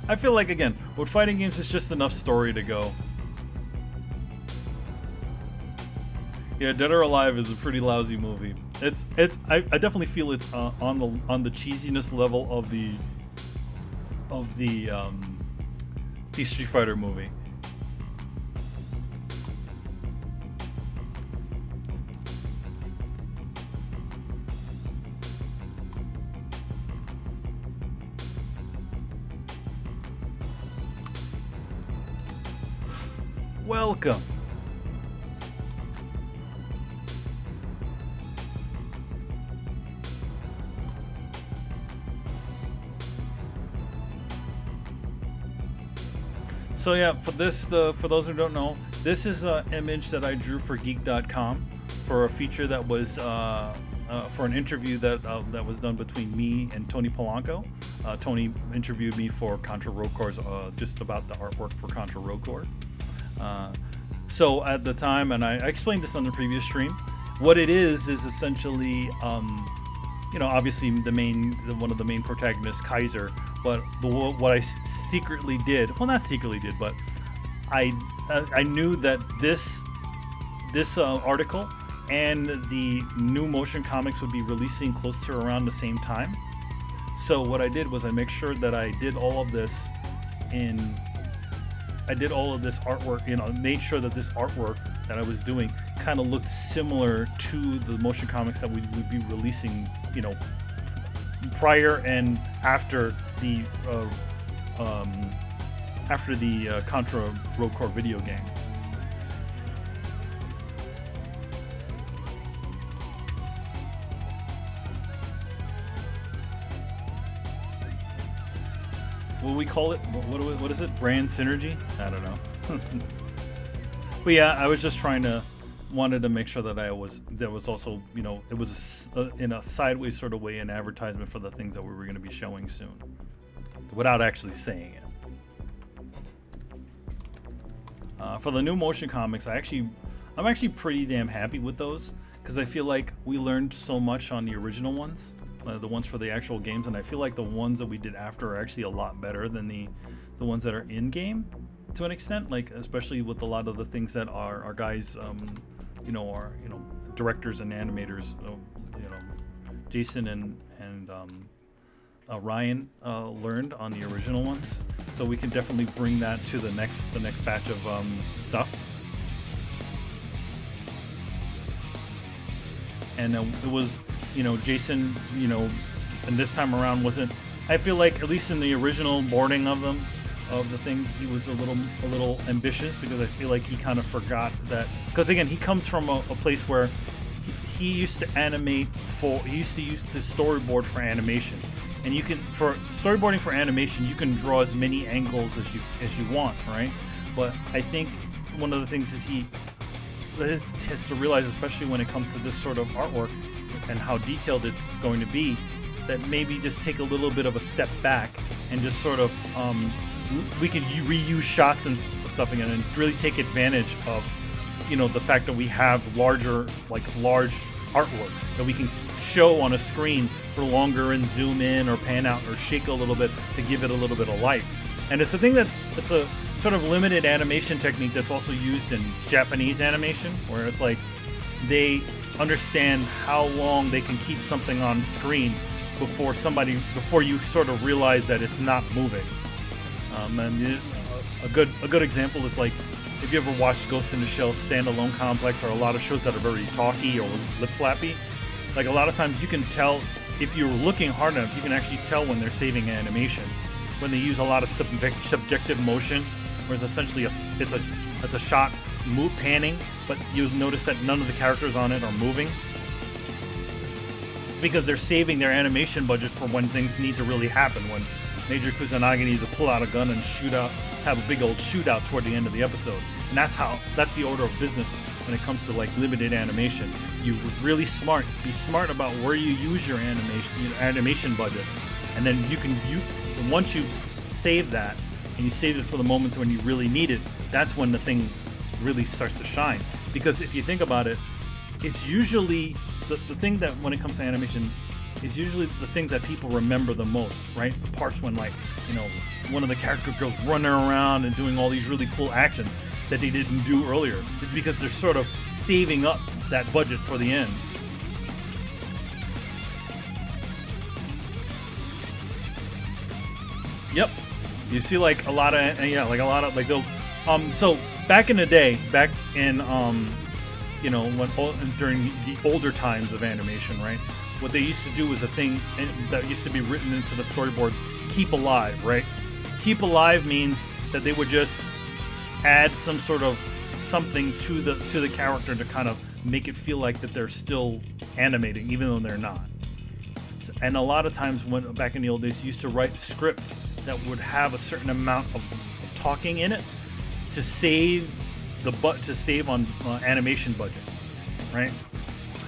I feel like, again, with fighting games, it's just enough story to go. Yeah, Dead or Alive is a pretty lousy movie. I definitely feel it's on the cheesiness level of the Street Fighter movie. Welcome. So yeah, for those who don't know, this is an image that I drew for Geek.com for a feature that was for an interview that was done between me and Tony Polanco. Tony interviewed me for Contra Road Corps, just about the artwork for Contra Road Corps. So at the time, and I explained this on the previous stream, what it is essentially, you know, obviously one of the main protagonists, Kaiser. But what I secretly did, well, not secretly did, but I knew that this article and the new motion comics would be releasing close to around the same time. So what I did was I make sure that I did all of this artwork, you know, made sure that this artwork that I was doing kind of looked similar to the motion comics that we would be releasing, you know, prior and after the Contra Road Corps video game. What do we call it? What is it? Brand synergy? I don't know. But yeah, I was just wanted to make sure that there was also, you know, it was in a sideways sort of way an advertisement for the things that we were going to be showing soon, without actually saying it. For the new motion comics, I'm actually pretty damn happy with those, because I feel like we learned so much on the original ones, the ones for the actual games, and I feel like the ones that we did after are actually a lot better than the ones that are in game, to an extent. Like, especially with a lot of the things that our guys, you know, are, you know, directors and animators, you know, Jason and Ryan learned on the original ones. So we can definitely bring that to the next batch of stuff. And it was, you know, Jason, you know, and this time around wasn't. I feel like, at least in the original boarding of them, of the thing, he was a little ambitious, because I feel like he kind of forgot that, because again, he comes from a place where he used to animate he used to use the storyboard for animation. And you can, for storyboarding for animation, you can draw as many angles as you want, right? But I think one of the things is he has to realize, especially when it comes to this sort of artwork and how detailed it's going to be, that maybe just take a little bit of a step back and just sort of we can reuse shots and stuff again and really take advantage of, you know, the fact that we have large artwork that we can show on a screen for longer and zoom in or pan out or shake a little bit to give it a little bit of life. And it's a thing it's a sort of limited animation technique that's also used in Japanese animation, where it's like they understand how long they can keep something on screen before you sort of realize that it's not moving. And a good example is like, if you ever watched Ghost in the Shell Standalone Complex, or a lot of shows that are very talky or lip flappy, like a lot of times you can tell, if you're looking hard enough, you can actually tell when they're saving animation, when they use a lot of subjective motion, whereas essentially it's a shot panning, but you'll notice that none of the characters on it are moving, because they're saving their animation budget for when things need to really happen, when Major Kusanagi needs to pull out a gun and have a big old shootout toward the end of the episode. And that's the order of business when it comes to like limited animation. You really be smart about where you use your animation budget, and then once you save that and you save it for the moments when you really need it, that's when the thing really starts to shine. Because if you think about it, it's usually the thing that, when it comes to animation, is usually the thing that people remember the most, right? The parts when, like, you know, one of the character girls running around and doing all these really cool actions that they didn't do earlier. It's because they're sort of saving up that budget for the end. Yep. You see like a lot of they'll so back in the day, back in you know, during the older times of animation, right? What they used to do was a thing that used to be written into the storyboards, keep alive, right? Keep alive means that they would just add some sort of something to the character to kind of make it feel like that they're still animating, even though they're not. So, and a lot of times, when back in the old days, you used to write scripts that would have a certain amount of talking in it to save on animation budget, right?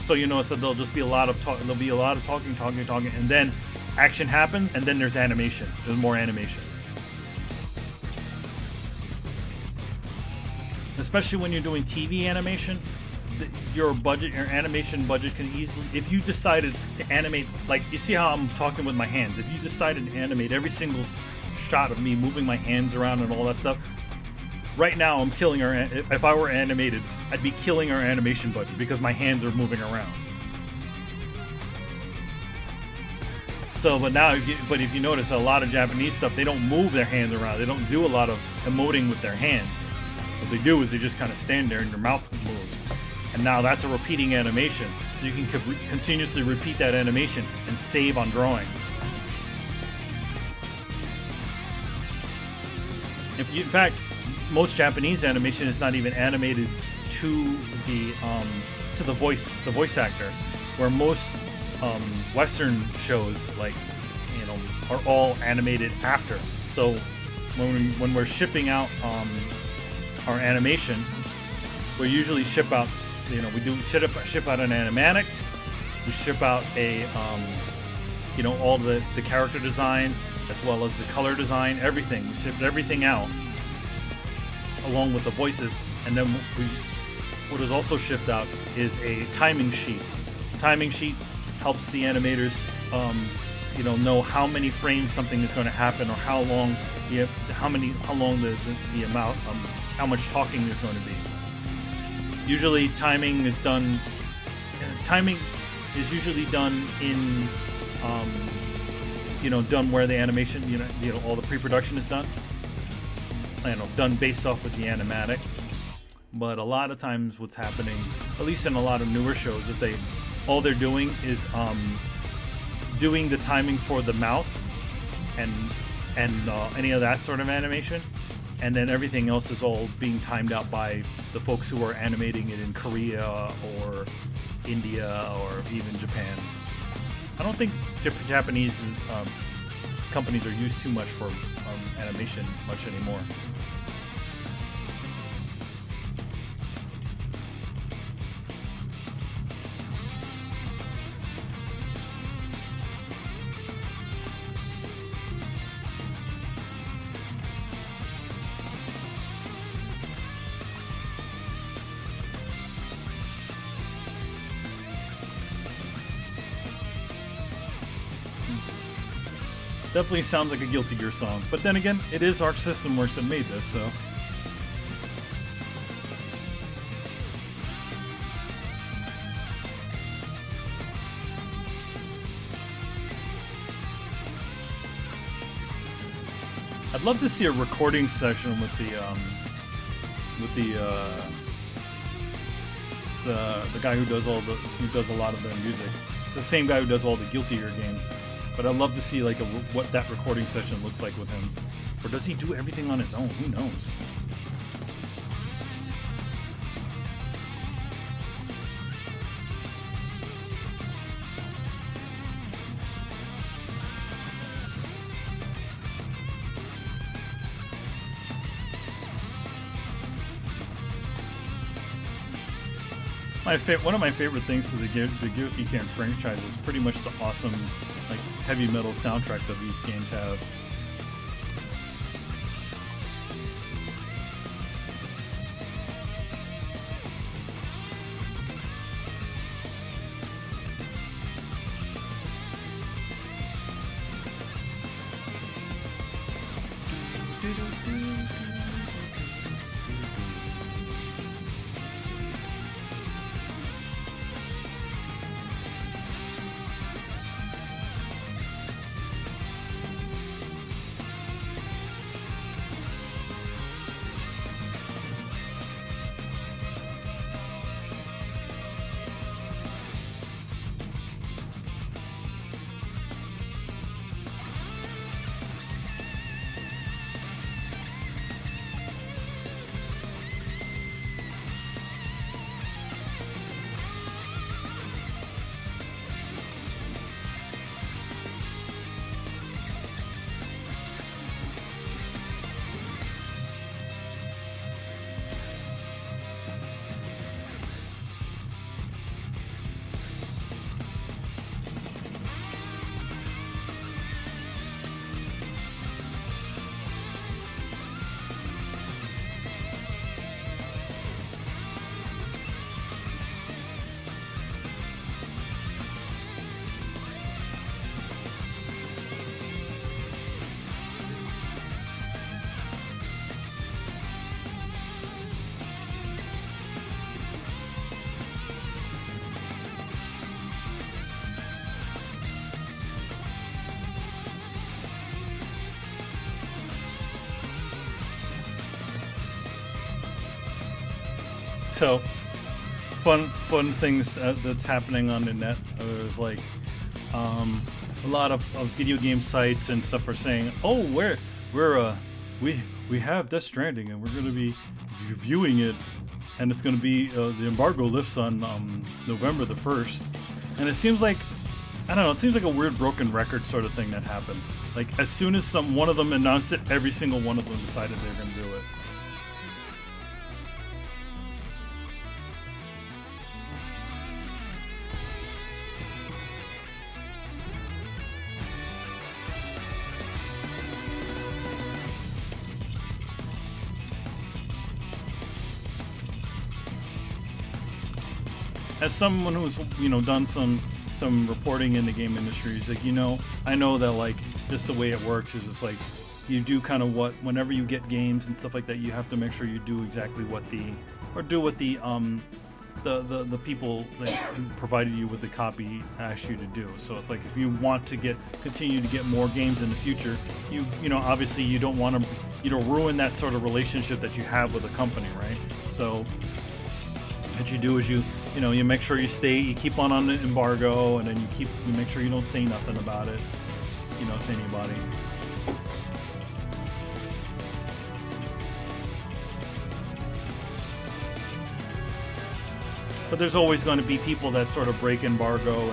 So you notice that there'll just be a lot of talking, and then action happens, and then there's animation. There's more animation. Especially when you're doing TV animation, your animation budget can easily, if you decided to animate, like, you see how I'm talking with my hands, if you decided to animate every single shot of me moving my hands around and all that stuff, right now I'm killing our, if I were animated, I'd be killing our animation budget because my hands are moving around. So, but if you notice, a lot of Japanese stuff, they don't move their hands around. They don't do a lot of emoting with their hands. What they do is they just kind of stand there and their mouth moves. And now that's a repeating animation. So you can continuously repeat that animation and save on drawings. In fact, most Japanese animation is not even animated to the voice actor, where most Western shows, like, you know, are all animated after. So when we're shipping out our animation, we usually ship out, you know, ship out an animatic, we ship out a you know, all the character design as well as the color design, everything. We ship everything out along with the voices, and then what is also shipped out is a timing sheet. The timing sheet helps the animators you know how many frames something is going to happen, or how long the amount, how much talking there's going to be. Usually timing is usually done in you know, done where the animation, you know all the pre-production is done, you know, done based off with the animatic. But a lot of times what's happening, at least in a lot of newer shows, that all they're doing is doing the timing for the mouth and any of that sort of animation, and then everything else is all being timed out by the folks who are animating it in Korea or India or even Japan. I don't think Japanese companies are used too much for animation much anymore. Definitely sounds like a Guilty Gear song, but then again, it is Arc System Works that made this, so. I'd love to see a recording session with the guy who does a lot of their music, the same guy who does all the Guilty Gear games. But I'd love to see like what that recording session looks like with him. Or does he do everything on his own? Who knows? One of my favorite things to the Guilty Gear franchise is pretty much the awesome like heavy metal soundtrack that these games have. So, fun things that's happening on the net is like a lot of video game sites and stuff are saying, oh, we have Death Stranding and we're going to be reviewing it, and it's going to be the embargo lifts on November the 1st, and it seems like, I don't know, it seems like a weird broken record sort of thing that happened. Like as soon as one of them announced it, every single one of them decided they were going to do it. As someone who's done some reporting in the game industry, it's like I know that like just the way it works is just like you do kind of whenever you get games and stuff like that, you have to make sure you do exactly what the people that who provided you with the copy asked you to do. So it's like if you want to continue to get more games in the future, you obviously you don't want to ruin that sort of relationship that you have with a company, right? So what you do is you make sure you keep on the embargo, and then you make sure you don't say nothing about it, to anybody. but there's always going to be people that sort of break embargo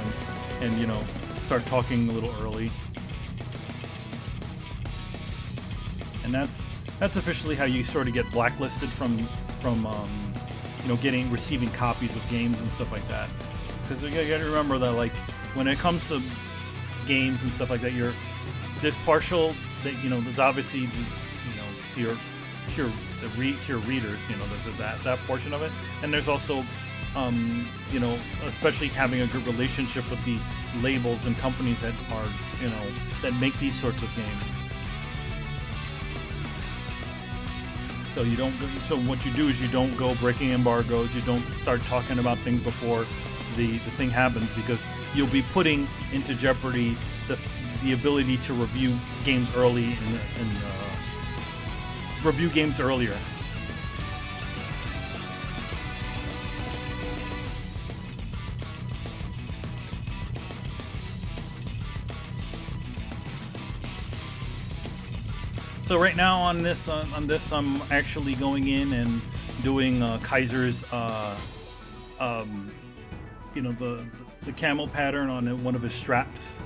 and you know, start talking a little early. And that's officially how you sort of get blacklisted from you know, receiving copies of games and stuff like that. Because you got to remember that, like, when it comes to games and stuff like that, there's partial that, you know, there's obviously, you know, to your readers, you know, there's that portion of it, and there's also you know, especially having a good relationship with the labels and companies that are, you know, that make these sorts of games. So you don't. So what you do is you don't go breaking embargoes. You don't start talking about things before the thing happens, because you'll be putting into jeopardy the ability to review games early and review games earlier. So right now on this I'm actually going in and doing Kaiser's you know, the camel pattern on one of his straps.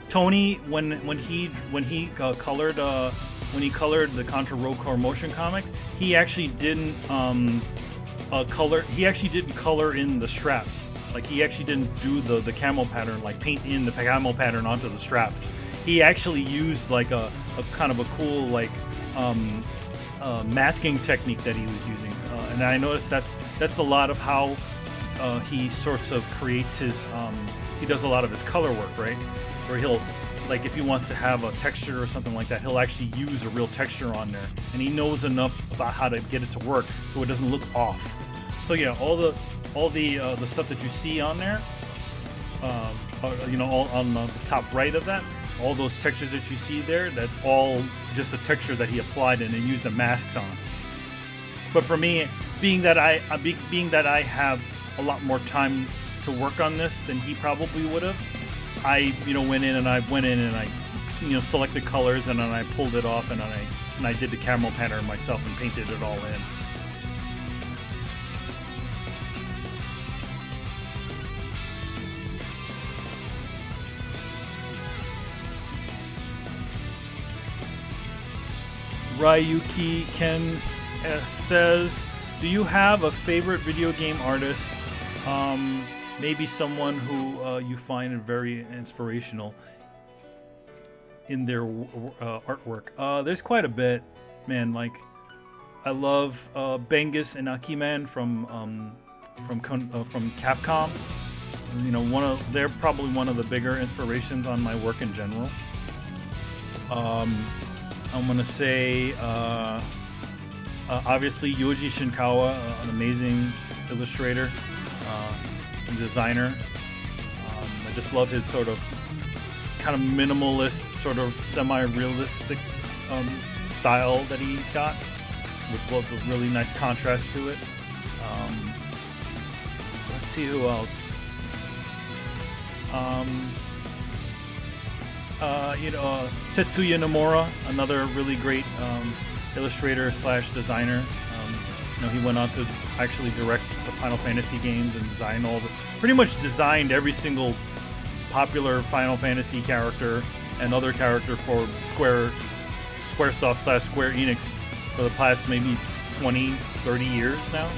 Tony, when he colored the Contra Road Core motion comics, he actually didn't color in the straps. Like, he actually didn't do the camel pattern, like paint in the camel pattern onto the straps. He actually used like a kind of a cool like masking technique that he was using, and I noticed that's a lot of how he sorts of creates his he does a lot of his color work, right? Where he'll, like, if he wants to have a texture or something like that, he'll actually use a real texture on there, and he knows enough about how to get it to work so it doesn't look off. So yeah, all the stuff that you see on there, you know, all on the top right of that, all those textures that you see there, that's all just a texture that he applied and then used the masks on. But for me, being that I have a lot more time to work on this than he probably would have, I, you know, went in and I you know, selected colors, and then I pulled it off, and I did the camel pattern myself and painted it all in. Ryuki Ken says, do you have a favorite video game artist? Maybe someone who you find very inspirational in their artwork. There's quite a bit, man. Like, I love Bengus and Akiman from Capcom. You know, they're probably one of the bigger inspirations on my work in general. I'm gonna say, obviously, Yoji Shinkawa, an amazing illustrator and designer. I just love his sort of kind of minimalist, sort of semi-realistic style that he's got, with a really nice contrast to it. Let's see who else. You know, Tetsuya Nomura, another really great illustrator / designer. You know, he went on to actually direct the Final Fantasy games and pretty much designed every single popular Final Fantasy character and other character for Squaresoft / Square Enix for the past maybe 20, 30 years now.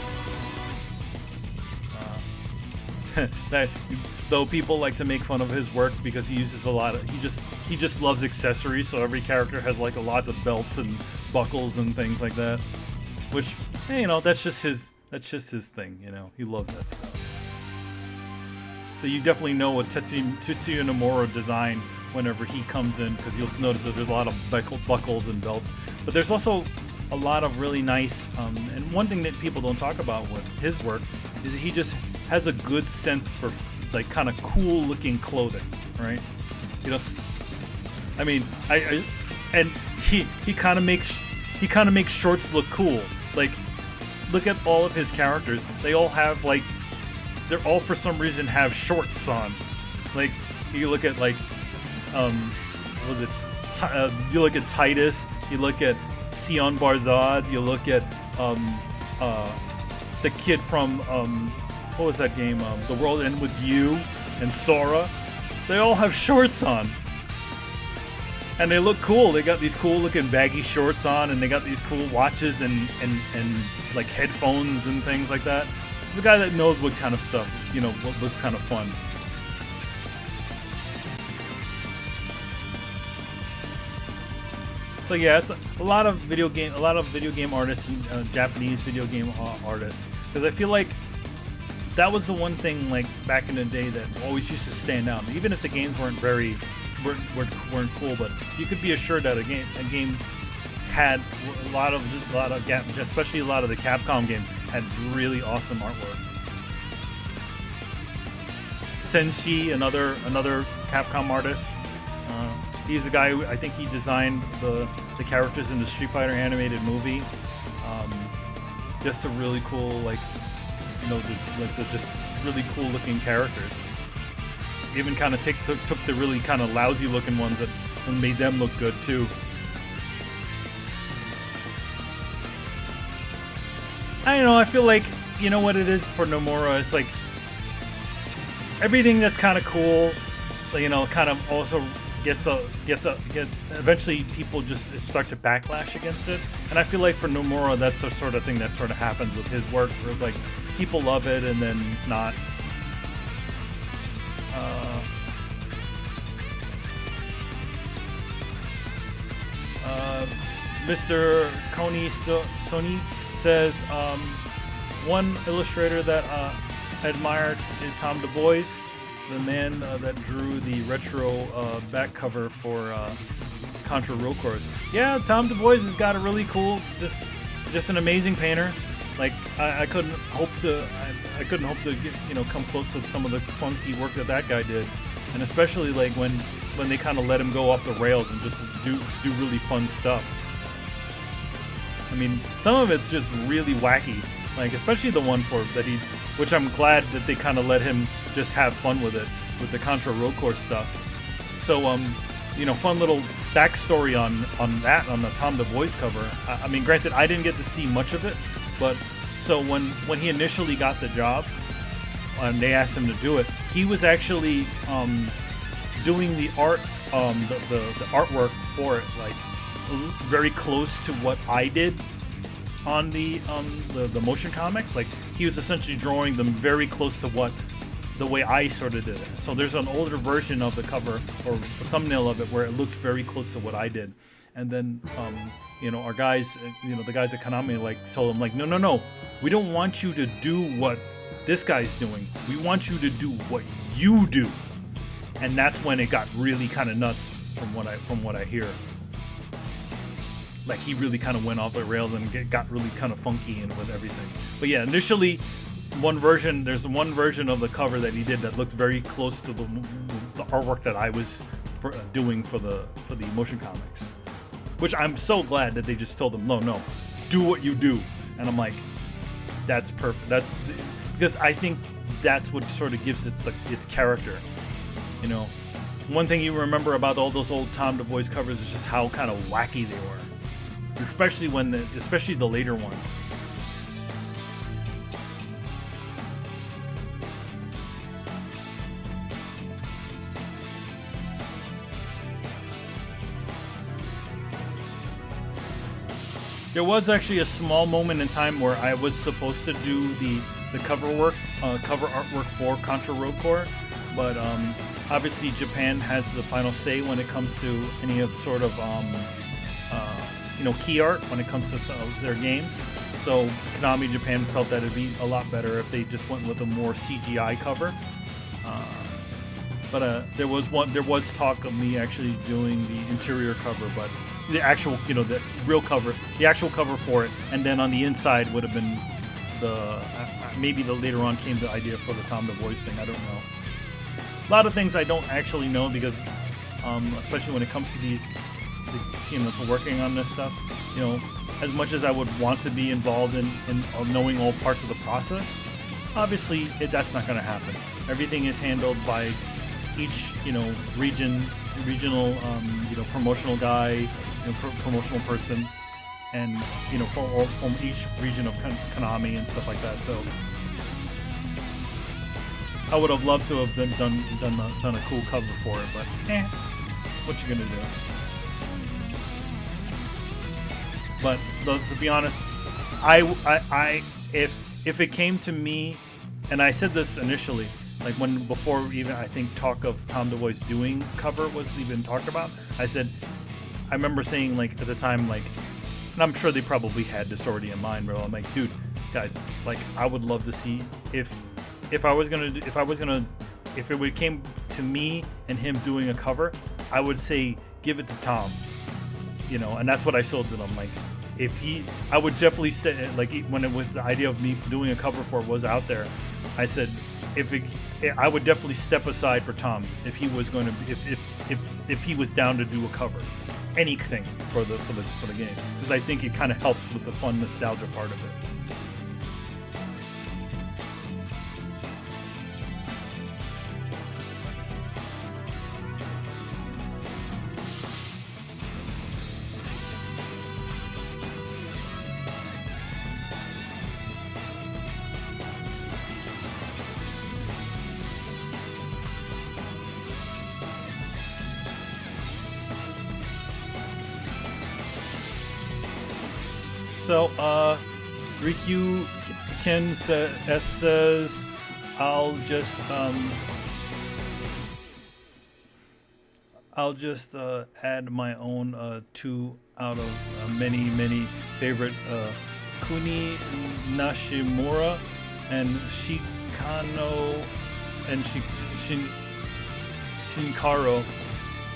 Though people like to make fun of his work because he uses a lot of, he just loves accessories, so every character has like lots of belts and buckles and things like that. Which, hey, you know, that's just his thing, you know. He loves that stuff. So you definitely know what Tetsuya Nomura designed whenever he comes in, because you'll notice that there's a lot of buckles and belts. But there's also a lot of really nice, and one thing that people don't talk about with his work is that he just has a good sense for like kind of cool looking clothing, right? You know, I mean, and he kind of makes shorts look cool. Like, look at all of his characters. They all have like, they're all for some reason have shorts on. Like, you look at like, you look at Titus, you look at Sion Barzad. You look at the kid from what was that game? The World End With You and Sora. They all have shorts on. And they look cool. They got these cool looking baggy shorts on, and they got these cool watches and like headphones and things like that. He's a guy that knows what kind of stuff, you know, what looks kind of fun. So yeah, it's a lot of video game artists and Japanese video game artists, because I feel like that was the one thing, like back in the day, that always used to stand out. Even if the games weren't cool, but you could be assured that a game had a lot of especially a lot of the Capcom games had really awesome artwork. Senshi, another Capcom artist. He's a guy who I think he designed the characters in the Street Fighter animated movie. Just a really cool, like, you know, just really cool looking characters. Even kind of took the really kind of lousy looking ones and made them look good too. I don't know, I feel like, you know what it is for Nomura, it's like everything that's kind of cool, you know, kind of also gets eventually people just start to backlash against it. And I feel like for Nomura, that's the sort of thing that sort of happens with his work, where it's like people love it and then not. Mr. Coney Sony says, one illustrator that I admired is Tom Du Bois, the man that drew the retro back cover for Contra Roll Course. Yeah, Tom Du Bois has got a really cool, just an amazing painter. Like I couldn't hope to get, you know, come close to some of the funky work that guy did, and especially like when they kind of let him go off the rails and just do really fun stuff. I mean, some of it's just really wacky, like especially the one which I'm glad that they kind of let him just have fun with it, with the Contra Road Course stuff. So, you know, fun little backstory on the Tom Du Bois cover. I mean, granted, I didn't get to see much of it, but so when he initially got the job, and they asked him to do it, he was actually doing the art, the artwork for it, like very close to what I did on the motion comics. Like he was essentially drawing them very close to the way I sort of did it. So there's an older version of the cover or the thumbnail of it where it looks very close to what I did. And then you know, our guys, you know, the guys at Konami like told him like, no, we don't want you to do what this guy's doing. We want you to do what you do. And that's when it got really kind of nuts from what I hear. Like he really kind of went off the rails and got really kind of funky and with everything. But yeah, initially, there's one version of the cover that he did that looked very close to the artwork that I was doing for the motion comics. Which I'm so glad that they just told him, no, do what you do. And I'm like, that's perfect. That's because I think that's what sort of gives its character. You know, one thing you remember about all those old Tom Du Bois covers is just how kind of wacky they were. Especially the later ones. There was actually a small moment in time where I was supposed to do the cover artwork for Contra Road Corps, but obviously Japan has the final say when it comes to any of sort of you know, key art when it comes to their games. So Konami Japan felt that it'd be a lot better if they just went with a more CGI cover. But there was talk of me actually doing the interior cover, but the actual, you know, the real cover, the actual cover for it, and then on the inside would have been maybe later on came the idea for the Tom Du Bois thing. I don't know. A lot of things I don't actually know because, especially when it comes to these, you know, for working on this stuff, you know, as much as I would want to be involved in knowing all parts of the process, obviously that's not going to happen. Everything is handled by each, you know, regional, you know, promotional guy, you know, promotional person, and from each region of Konami and stuff like that. So I would have loved to have done a cool cover for it, but what you gonna do? But to be honest, if it came to me, and I said this initially, like before even I think talk of Tom DeVoy's doing cover was even talked about, I remember saying like at the time, like, and I'm sure they probably had this already in mind, but I'm like, dude, guys, like I would love to see if it came to me and him doing a cover, I would say give it to Tom, and that's what I sold to them. Like, I would definitely say, like, when it was the idea of me doing a cover for it was out there, I said I would definitely step aside for Tom if he was going to, if he was down to do a cover, anything for the game, because I think it kind of helps with the fun nostalgia part of it. So, Rikyu Ken says, I'll just add my own 2 out of many favorite Kuni Nashimura and Shikano and Shinkaro,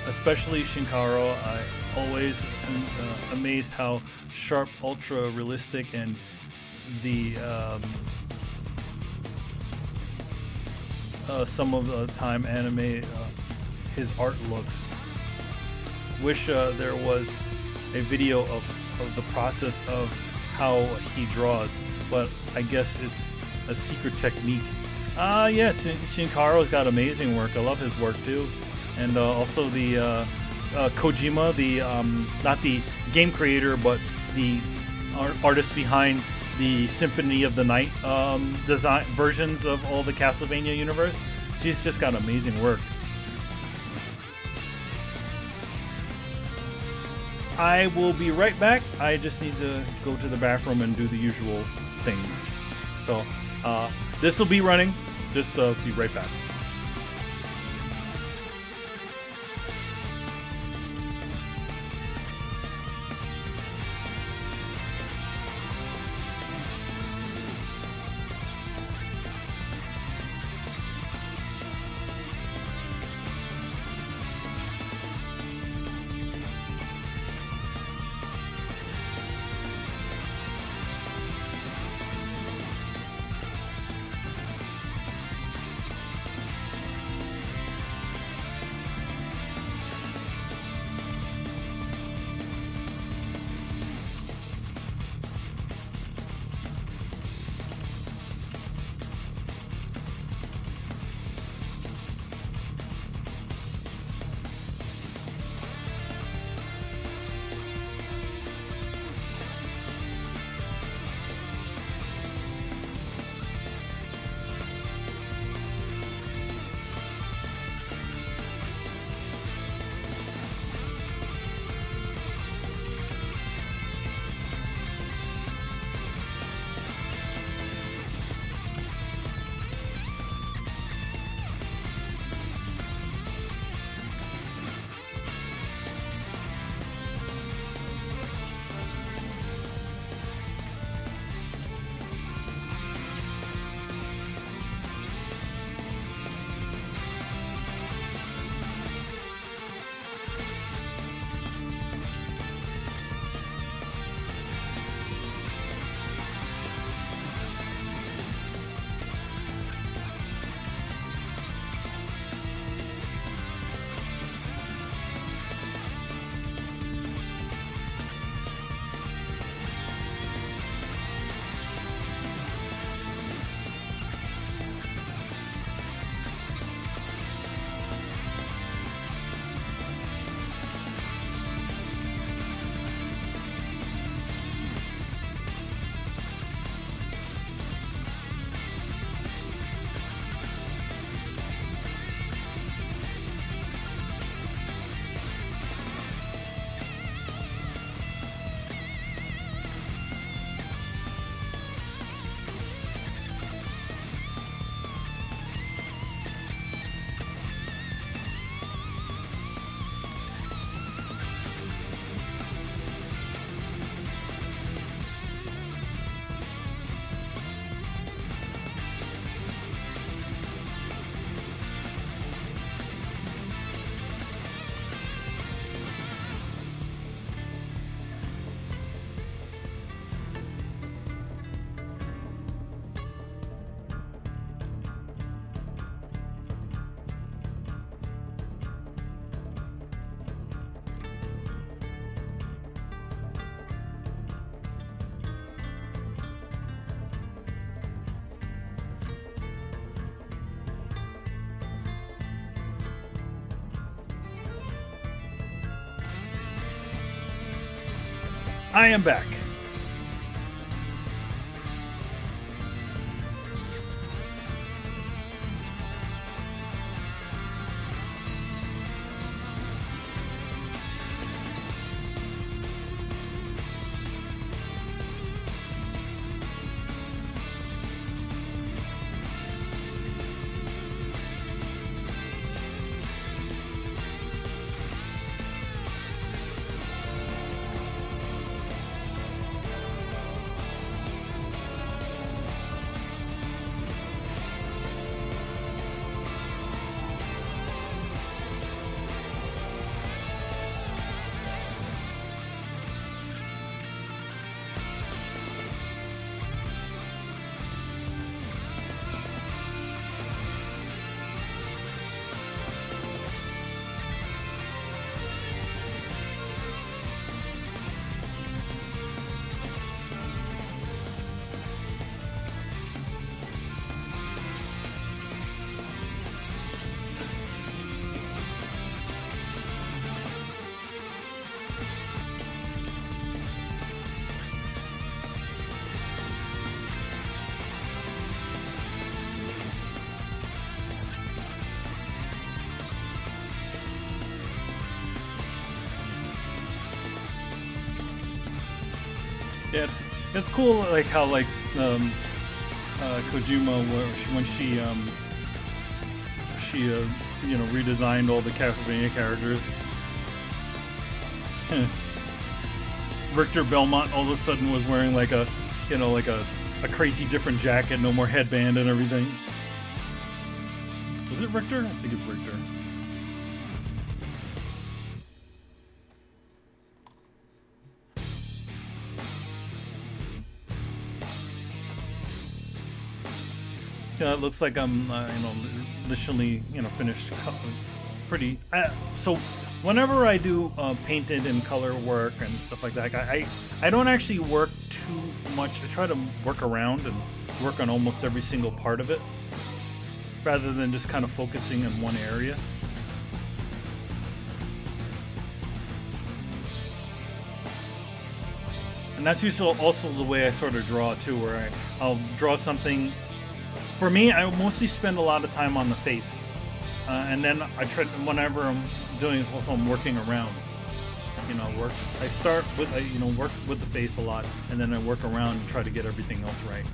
especially Shinkaro. I always am amazed how sharp, ultra realistic, and the some of the time anime his art looks. Wish there was a video of the process of how he draws, but I guess it's a secret technique. Yes, Shinkaro's got amazing work. I love his work too, and also the Kojima, the not the game creator, but the artist behind the Symphony of the Night design versions of all the Castlevania universe. She's just got amazing work. I will be right back. I just need to go to the bathroom and do the usual things. So this will be running. Just be right back. I am back. Yeah, it's cool, like how like Kojima, when she you know, redesigned all the Castlevania characters. Richter Belmont all of a sudden was wearing like a, you know, like a crazy different jacket, no more headband and everything. Was it Richter? I think it's Richter. Yeah, it looks like I'm, you know, initially, you know, finished pretty. So, whenever I do painted and color work and stuff like that, I don't actually work too much. I try to work around and work on almost every single part of it, rather than just kind of focusing in one area. And that's usually also the way I sort of draw too, where I'll draw something. For me, I mostly spend a lot of time on the face, and then I try, whenever I'm doing it, also I'm working around. You know, I start with, you know, work with the face a lot, and then I work around and try to get everything else right.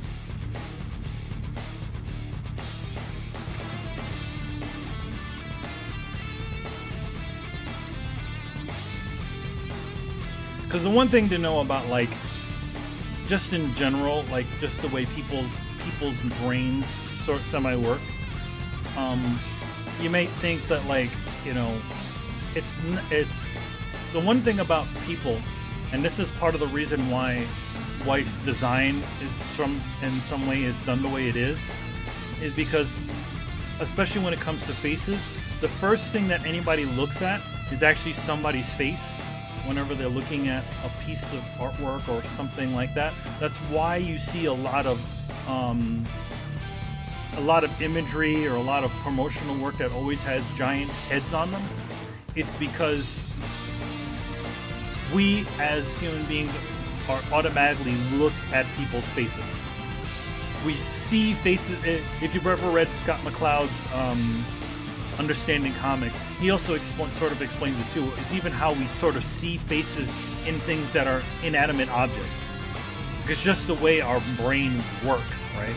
Because the one thing to know about, like, just in general, like just the way people's brains sort semi-work, you may think that, like, you know, it's the one thing about people, and this is part of the reason why design is in some way is done the way it is because, especially when it comes to faces, the first thing that anybody looks at is actually somebody's face whenever they're looking at a piece of artwork or something like that. That's why you see a lot of imagery or a lot of promotional work that always has giant heads on them. It's because we as human beings are automatically look at people's faces. We see faces. If you've ever read Scott McCloud's Understanding Comic, he also sort of explains it too. It's even how we sort of see faces in things that are inanimate objects. Because just the way our brain work, right?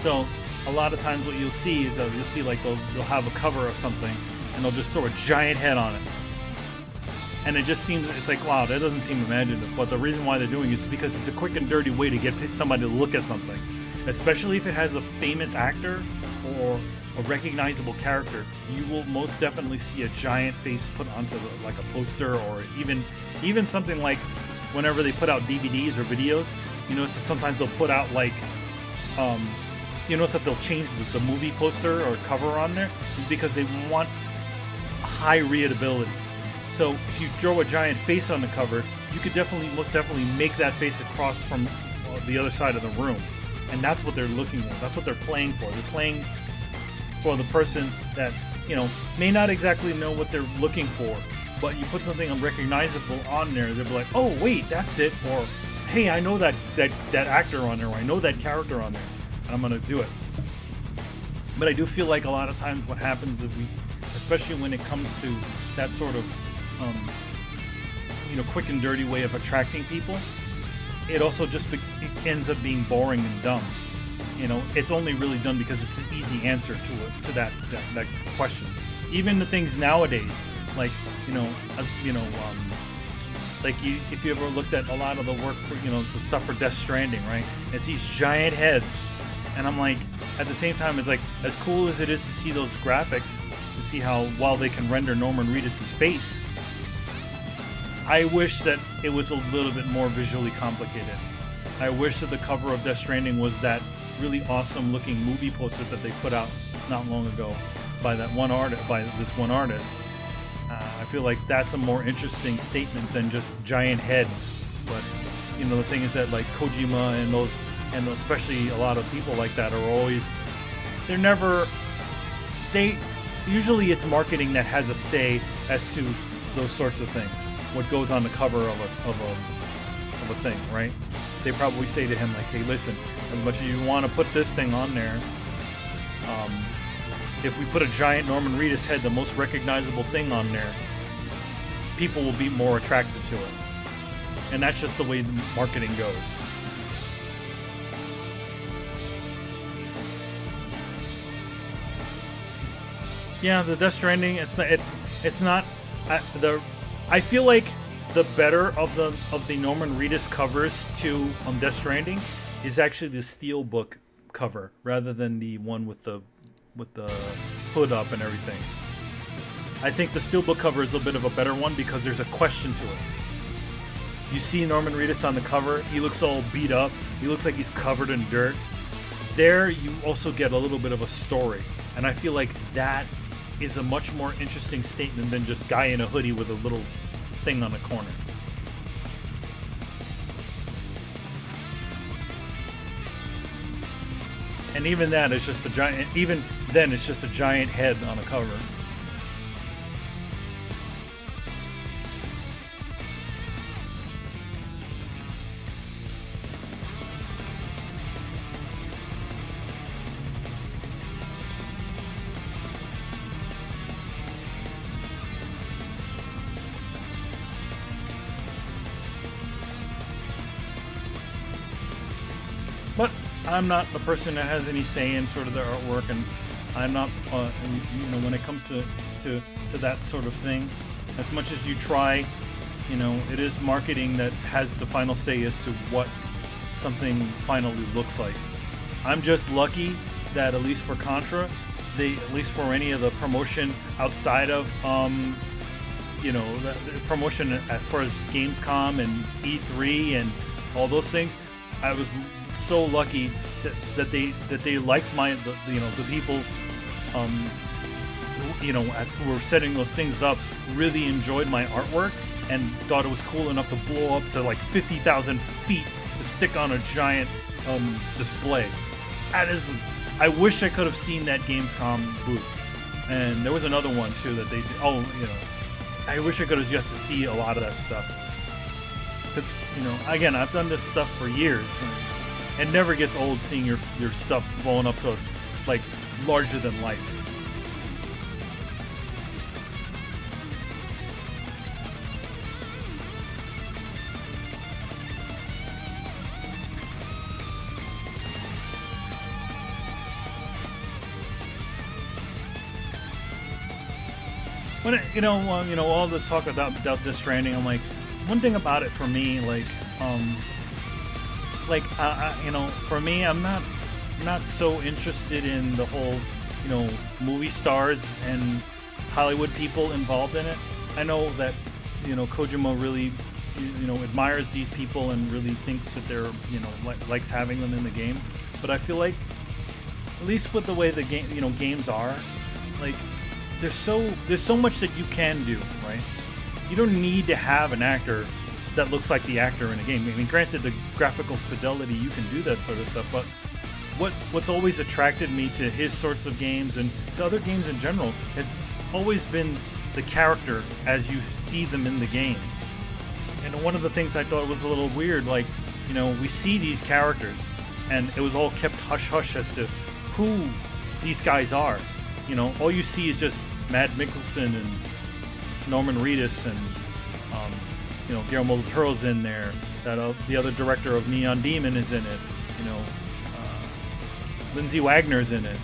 So a lot of times what you'll see is you'll see like they'll have a cover of something and they'll just throw a giant head on it. And it just seems, it's like, wow, that doesn't seem imaginative. But the reason why they're doing it is because it's a quick and dirty way to get somebody to look at something. Especially if it has a famous actor or a recognizable character, you will most definitely see a giant face put onto like a poster, or even something like whenever they put out DVDs or videos, you notice that sometimes they'll put out like, you notice that they'll change the movie poster or cover on there, because they want high readability. So if you draw a giant face on the cover, you could most definitely make that face across from the other side of the room. And that's what they're looking for. That's what they're playing for. They're playing for the person that, you know, may not exactly know what they're looking for, but you put something unrecognizable on there, they'll be like, oh wait, that's it, or hey, I know that actor on there, or I know that character on there, and I'm gonna do it. But I do feel like a lot of times what happens is especially when it comes to that sort of quick and dirty way of attracting people, it also just it ends up being boring and dumb. It's only really done because it's an easy answer to that question. Even the things nowadays, like if you ever looked at a lot of the work for the stuff for Death Stranding, right? It's these giant heads, and I'm like, at the same time, it's like, as cool as it is to see those graphics, to see how well they can render Norman Reedus' face, I wish that it was a little bit more visually complicated. I wish that the cover of Death Stranding was that really awesome looking movie poster that they put out not long ago by this one artist. I feel like that's a more interesting statement than just giant head. But the thing is that, like, Kojima and especially a lot of people like that usually it's marketing that has a say as to those sorts of things, what goes on the cover of a thing, right? They probably say to him, like, hey, listen, as much as you want to put this thing on there, if we put a giant Norman Reedus head, the most recognizable thing on there, people will be more attracted to it. And that's just the way the marketing goes. Yeah, the Death Stranding, it's not I feel like the better of the Norman Reedus covers to Death Stranding is actually the Steelbook cover rather than the one with the hood up and everything. I think the Steelbook cover is a bit of a better one because there's a question to it. You see Norman Reedus on the cover, he looks all beat up, he looks like he's covered in dirt. There you also get a little bit of a story, and I feel like that is a much more interesting statement than just guy in a hoodie with a little thing on the corner. And even then, it's just a giant head on a cover. But I'm not the person that has any say in sort of the artwork, and I'm not, when it comes to that sort of thing, as much as you try, it is marketing that has the final say as to what something finally looks like. I'm just lucky that at least for Contra, at least for any of the promotion outside of, the promotion as far as Gamescom and E3 and all those things, I was so lucky that they liked the people who were setting those things up really enjoyed my artwork and thought it was cool enough to blow up to like 50,000 feet to stick on a giant display. I wish I could have seen that Gamescom booth. And there was another one too that they did. I wish I could have just to see a lot of that stuff. Because again, I've done this stuff for years. It never gets old seeing your stuff blowing up to like larger than life. When all the talk about Death Stranding, I'm like, one thing about it for me, for me, I'm not so interested in the whole, movie stars and Hollywood people involved in it. I know that, Kojima really, admires these people and really thinks that they're, likes having them in the game. But I feel like, at least with the way the game, games are, like, there's so much that you can do, right? You don't need to have an actor that looks like the actor in a game. I mean, granted, the graphical fidelity, you can do that sort of stuff, but what's always attracted me to his sorts of games and to other games in general has always been the character as you see them in the game. And one of the things I thought was a little weird, like, you know, we see these characters, and it was all kept hush-hush as to who these guys are. You know, all you see is just Matt Mikkelsen and Norman Reedus and, you know, Guillermo del Toro's in there. That the other director of Neon Demon is in it. You know, Lindsay Wagner's in it.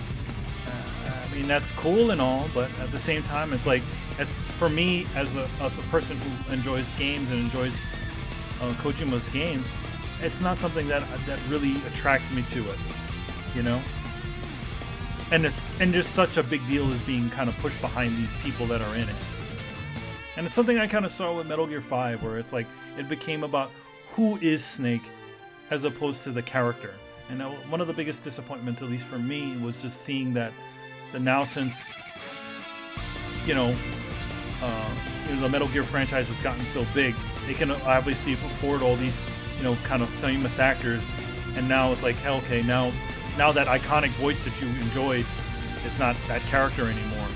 I mean, that's cool and all, but at the same time, it's like, it's for me as a person who enjoys games and enjoys Kojima's games, it's not something that really attracts me to it, you know. And just such a big deal is being kind of pushed behind these people that are in it. And it's something I kind of saw with Metal Gear 5, where it's like it became about who is Snake as opposed to the character. And one of the biggest disappointments, at least for me, was just seeing that now, since the Metal Gear franchise has gotten so big, they can obviously afford all these, you know, kind of famous actors, and now it's like, hell, okay, now that iconic voice that you enjoyed is not that character anymore,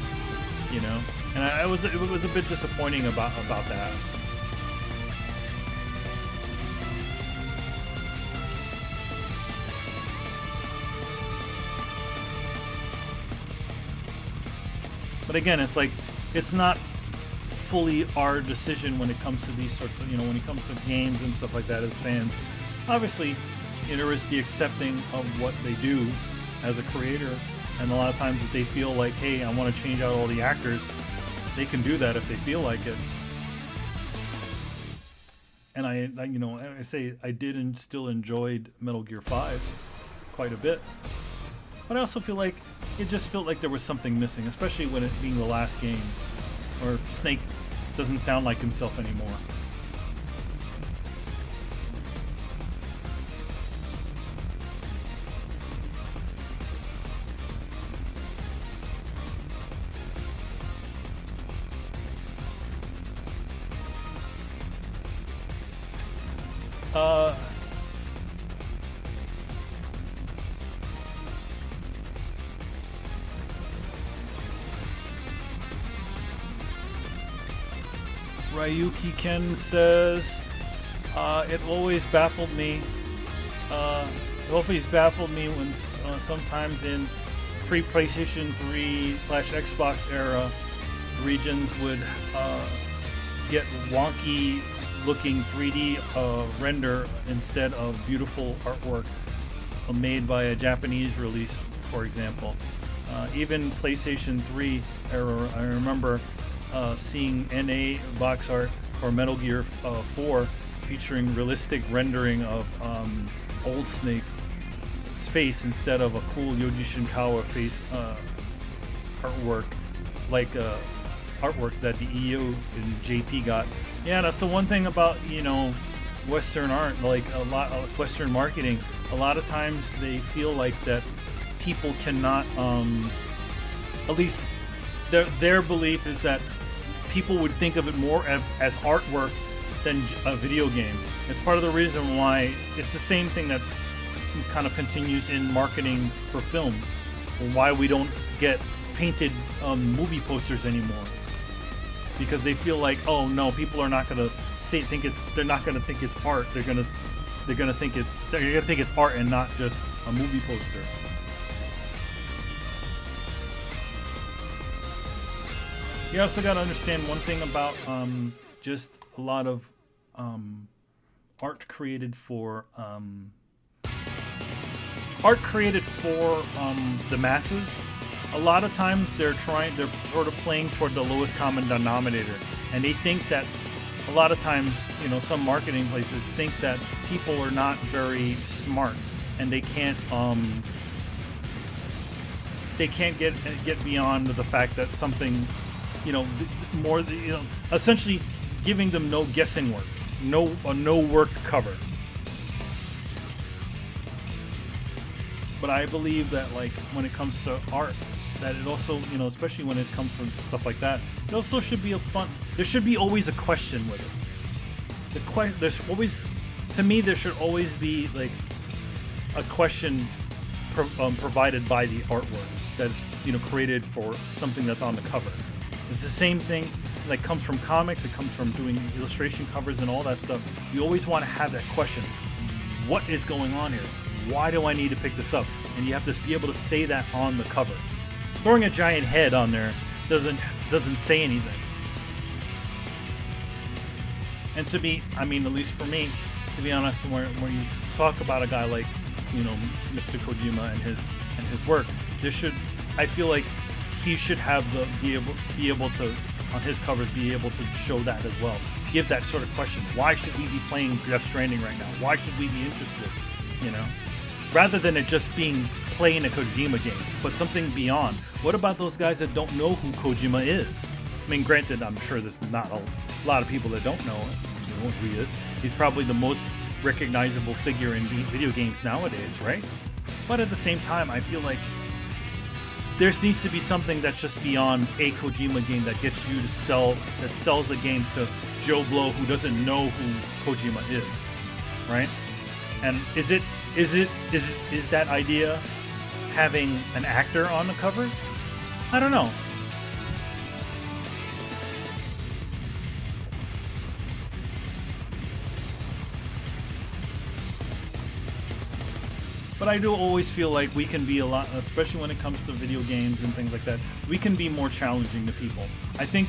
you know. And it was a bit disappointing about that. But again, it's like, it's not fully our decision when it comes to these sorts of, you know, when it comes to games and stuff like that as fans. Obviously, you know, there is the accepting of what they do as a creator, and a lot of times if they feel like, hey, I want to change out all the actors, they can do that if they feel like it. And I you know, I say I did and still enjoyed Metal Gear 5 quite a bit. But I also feel like it just felt like there was something missing, especially when it being the last game, where Snake doesn't sound like himself anymore. Ryuki Ken says, it always baffled me. When sometimes in pre-PlayStation 3/Xbox era, regions would get wonky looking 3D render instead of beautiful artwork made by a Japanese release, for example. Even PlayStation 3 era, I remember seeing NA box art for Metal Gear 4 featuring realistic rendering of old Snake's face instead of a cool Yoji Shinkawa face artwork, like artwork that the EO and JP got. Yeah, that's the one thing about, you know, Western art, like a lot of Western marketing. A lot of times they feel like that people cannot, at least their belief is that people would think of it more as artwork than a video game. It's part of the reason why it's the same thing that kind of continues in marketing for films, or why we don't get painted movie posters anymore, because they feel like, oh no, people are not gonna they're not gonna think it's art. They're gonna think it's art and not just a movie poster. You also got to understand one thing about just a lot of art created for the masses. A lot of times they're sort of playing toward the lowest common denominator, and they think that a lot of times, you know, some marketing places think that people are not very smart and they can't get beyond the fact that something, you know, more, you know, essentially giving them no guessing work, no work cover. But I believe that, like, when it comes to art, that it also, you know, especially when it comes from stuff like that, it also should be there should be always a question with it. There's always, to me, there should always be like a question provided by the artwork that's, you know, created for something that's on the cover. It's the same thing, like, comes from comics, it comes from doing illustration covers and all that stuff. You always want to have that question, what is going on here? Why do I need to pick this up? And you have to be able to say that on the cover. Throwing a giant head on there doesn't say anything. And to me, I mean, at least for me, to be honest, when you talk about a guy like, you know, Mr. Kojima and his work, I feel like he should have be able to, on his covers, be able to show that as well. Give that sort of question. Why should we be playing Death Stranding right now? Why should we be interested? You know, rather than it just being playing a Kojima game, but something beyond. What about those guys that don't know who Kojima is? I mean, granted, I'm sure there's not a lot of people that don't know who he is. He's probably the most recognizable figure in video games nowadays, right? But at the same time, I feel like there needs to be something that's just beyond a Kojima game that gets you to sells a game to Joe Blow who doesn't know who Kojima is, right? And is that idea having an actor on the cover? I don't know. But I do always feel like we can be a lot, especially when it comes to video games and things like that, we can be more challenging to people. I think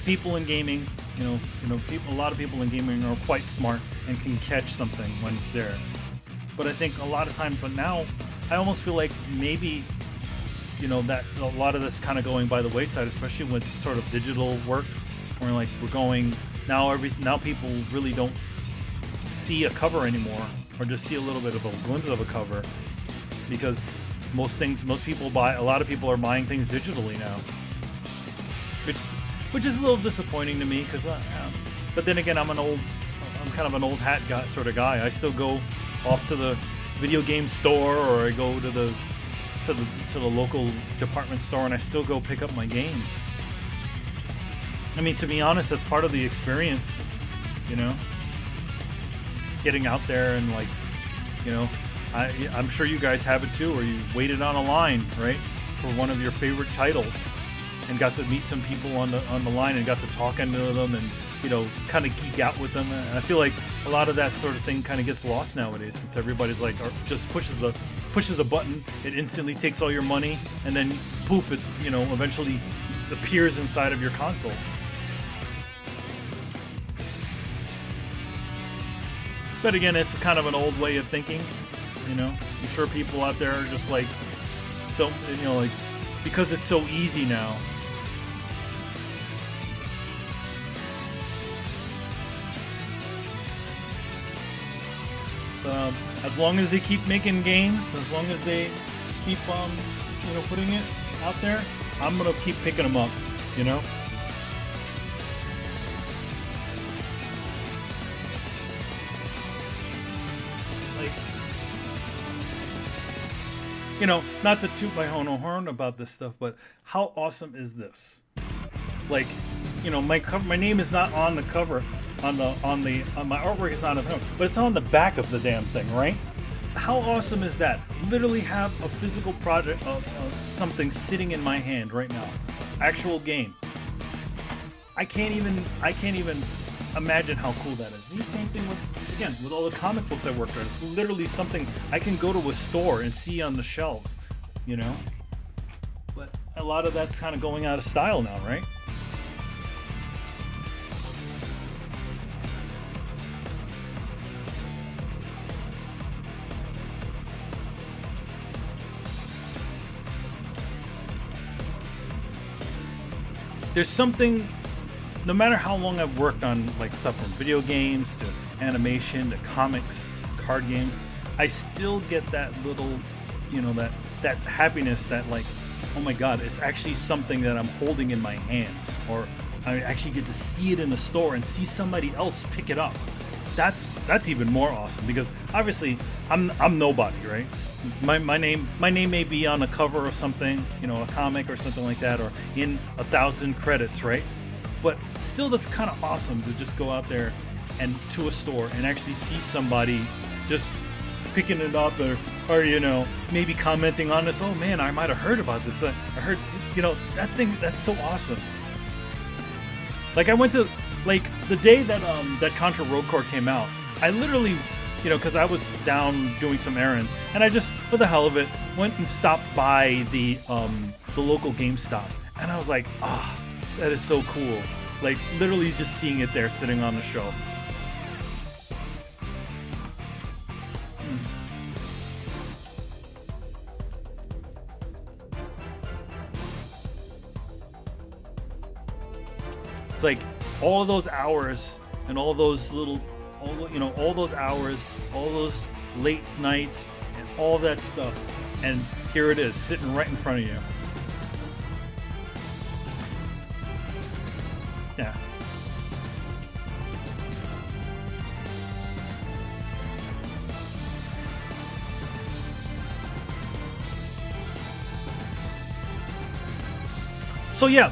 people in gaming, a lot of people in gaming are quite smart and can catch something when it's there. But I think a lot of times, but now I almost feel like maybe, that a lot of this kind of going by the wayside, especially with sort of digital work, where like we're going now people really don't see a cover anymore, or just see a little bit of a glimpse of a cover, because a lot of people are buying things digitally now, which is a little disappointing to me, because but then again, I'm kind of an old hat sort of guy. I still go off to the video game store, or I go to the local department store, and I still go pick up my games. I mean, to be honest, that's part of the experience, getting out there and I'm sure you guys have it too, where you waited on a line, right, for one of your favorite titles, and got to meet some people on the line and got to talking to them and kind of geek out with them. And I feel like a lot of that sort of thing kind of gets lost nowadays, since everybody's like, or just pushes a button, it instantly takes all your money, and then poof, it eventually appears inside of your console. But again, it's kind of an old way of thinking, I'm sure people out there are just like, don't, because it's so easy now. But as long as they keep making games, as long as they keep, putting it out there, I'm gonna keep picking them up, not to toot my own horn about this stuff, but how awesome is this? Like, my name is not on the cover, on my artwork is not on the cover, but it's on the back of the damn thing, right? How awesome is that? Literally have a physical project of something sitting in my hand right now, actual game. I can't even imagine how cool that is. And the same thing with all the comic books I worked on. It's literally something I can go to a store and see on the shelves, But a lot of that's kind of going out of style now, right? There's something, no matter how long I've worked on like stuff from video games to animation to comics, card games, I still get that little, that happiness that like, oh my god, it's actually something that I'm holding in my hand, or I actually get to see it in the store and see somebody else pick it up. That's even more awesome, because obviously I'm nobody, right? My name may be on the cover of something, a comic or something like that, or in 1,000 credits, right? But still, that's kind of awesome to just go out there and to a store and actually see somebody just picking it up, or maybe commenting on this. Oh man, I might have heard about this. I heard, that thing. That's so awesome. Like I went to like the day that that Contra Road Core came out. I literally, you know, because I was down doing some errands, and I just, for the hell of it, went and stopped by the local GameStop, and I was like, ah, that is so cool. Like literally just seeing it there sitting on the shelf. It's like all those hours and all those little, all those hours, all those late nights and all that stuff. And here it is, sitting right in front of you. Yeah. So yeah,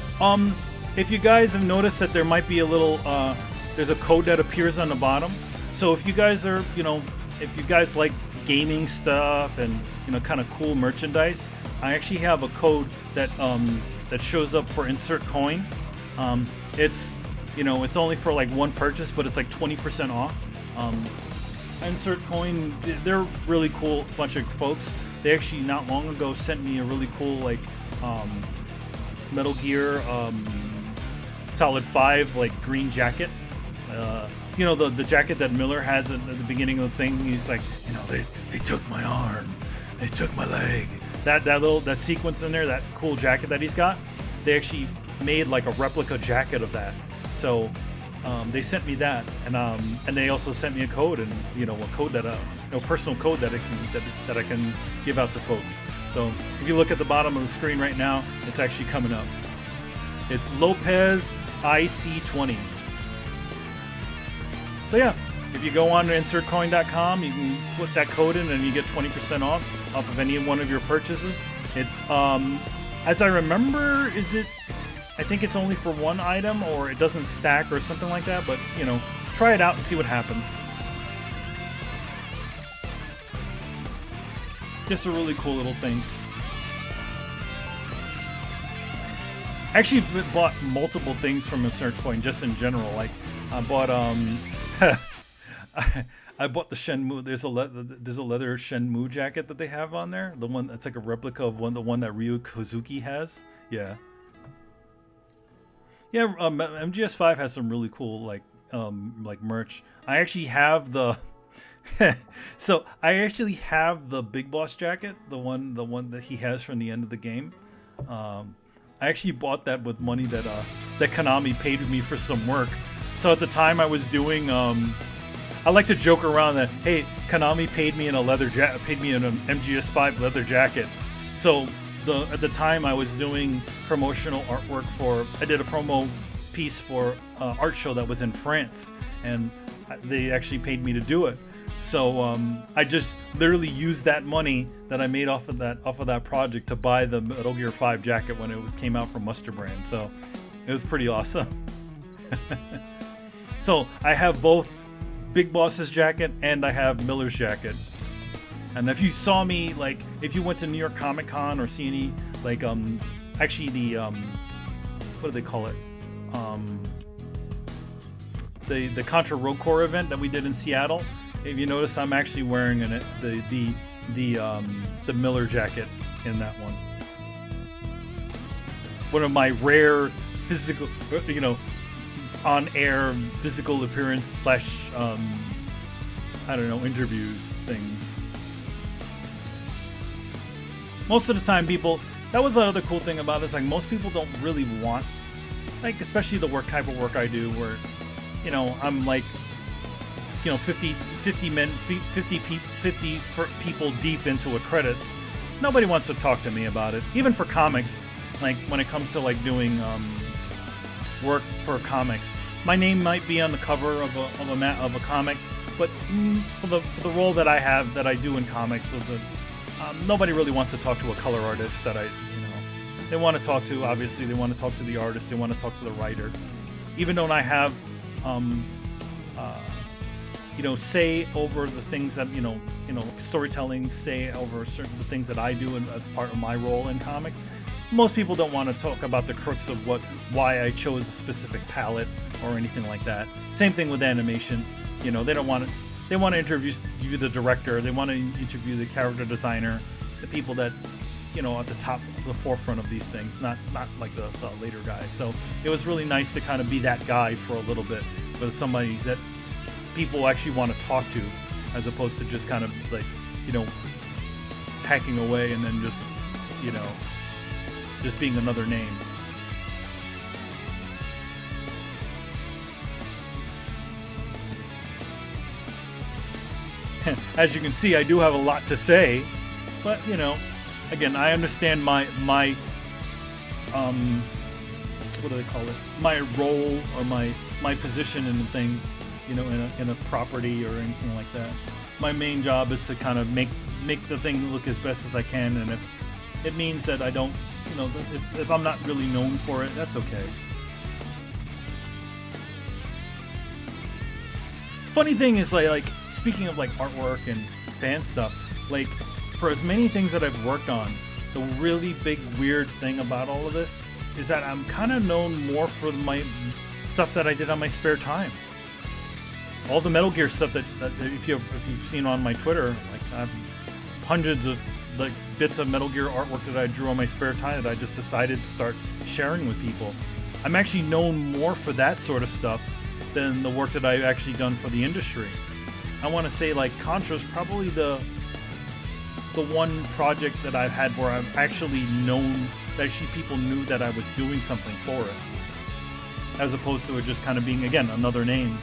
if you guys have noticed that there might be a little, there's a code that appears on the bottom. So if you guys are, if you guys like gaming stuff and, kind of cool merchandise, I actually have a code that that shows up for insert coin. It's, it's only for like one purchase, but it's like 20% off. Insert coin, they're really cool bunch of folks. They actually not long ago sent me a really cool like Metal Gear Solid 5 like green jacket. The jacket that Miller has at the beginning of the thing. He's like, they took my arm, they took my leg. That sequence in there, that cool jacket that he's got. They actually made like a replica jacket of that. So they sent me that, and they also sent me a code, and a code that personal code that I can give out to folks. So if you look at the bottom of the screen right now, it's actually coming up. It's Lopez IC20. So yeah, if you go on to insertcoin.com, you can put that code in and you get 20% off of any one of your purchases. It, as I remember, I think it's only for one item, or it doesn't stack or something like that, but try it out and see what happens. Just a really cool little thing. I actually bought multiple things from Insert Coin just in general. Like I bought I bought the Shenmue. There's a leather Shenmue jacket that they have on there. The one that's like a replica of the one that Ryu Kozuki has. Yeah. Yeah, MGS5 has some really cool like merch. I actually have the so I actually have the Big Boss jacket, the one that he has from the end of the game. I actually bought that with money that Konami paid me for some work. So at the time I was doing I like to joke around that, hey, Konami paid me in an MGS5 leather jacket. So at the time I was doing promotional artwork I did a promo piece for an art show that was in France, and they actually paid me to do it. So I just literally used that money that I made off of that project to buy the Metal Gear 5 jacket when it came out from Muster Brand. So it was pretty awesome. So I have both Big Boss's jacket and I have Miller's jacket. And if you saw me, like, if you went to New York Comic Con or see any, like, actually the, what do they call it? The Contra Road Core event that we did in Seattle. If you notice, I'm actually wearing the Miller jacket in that one. One of my rare physical, on-air physical appearance / I don't know, interviews things. Most of the time, that was the other cool thing about this. Like, most people don't really want, like, especially the type of work I do, where, I'm like, 50 people deep into a credits. Nobody wants to talk to me about it. Even for comics, like when it comes to like doing work for comics, my name might be on the cover of a comic, but for the role that I do in comics, nobody really wants to talk to a color artist that they want to talk to. Obviously, they want to talk to the artist. They want to talk to the writer. Even though I have say over the things that, storytelling, say over certain things that I do as part of my role in comic. most people don't want to talk about the crux of why I chose a specific palette or anything like that. Same thing with animation. You know, they don't want to. They want to interview the director. They want to interview the character designer, the people that, you know, at the top, the forefront of these things, not like the later guys. So it was really nice to kind of be that guy for a little bit, with somebody that people actually want to talk to, as opposed to just kind of like, you know, hacking away and then just, you know, just being another name. As you can see, I do have a lot to say, but you know, again, I understand my what do they call it? My role or my position in the thing, you know, in a property or anything like that. My main job is to kind of make the thing look as best as I can, and if it means that I don't, you know, if I'm not really known for it, that's okay. Funny thing is, like speaking of like artwork and fan stuff, like for as many things that I've worked on, the really big weird thing about all of this is that I'm kind of known more for my stuff that I did on my spare time. All the Metal Gear stuff that if you've seen on my Twitter, like I have hundreds of like bits of Metal Gear artwork that I drew on my spare time that I just decided to start sharing with people. I'm actually known more for that sort of stuff than the work that I've actually done for the industry. I want to say like Contra is probably the one project that I've had where I've actually known that actually people knew that I was doing something for it, as opposed to it just kind of being, again, another name.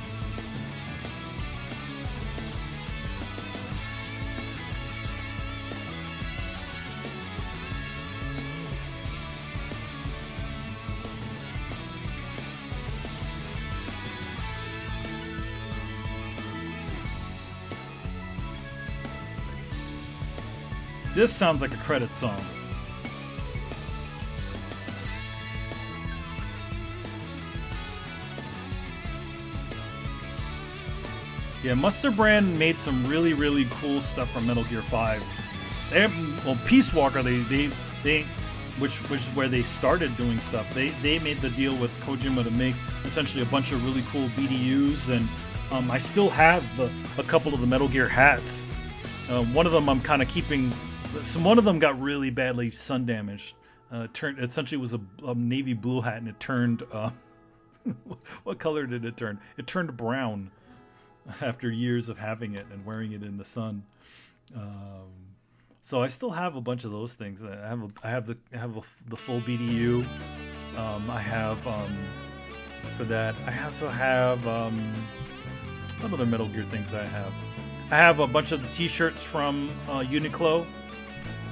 This sounds like a credit song. Yeah, Mustard Brand made some really, really cool stuff from Metal Gear 5. Well, Peace Walker, which is where they started doing stuff. They made the deal with Kojima to make essentially a bunch of really cool BDUs, and I still have a couple of the Metal Gear hats. One of them I'm kind of keeping. One of them got really badly sun damaged. Essentially was a navy blue hat, and it turned. What color did it turn? It turned brown after years of having it and wearing it in the sun. So I still have a bunch of those things. I have the full BDU. I have for that. I also have what other Metal Gear things I have. I have a bunch of the T-shirts from Uniqlo.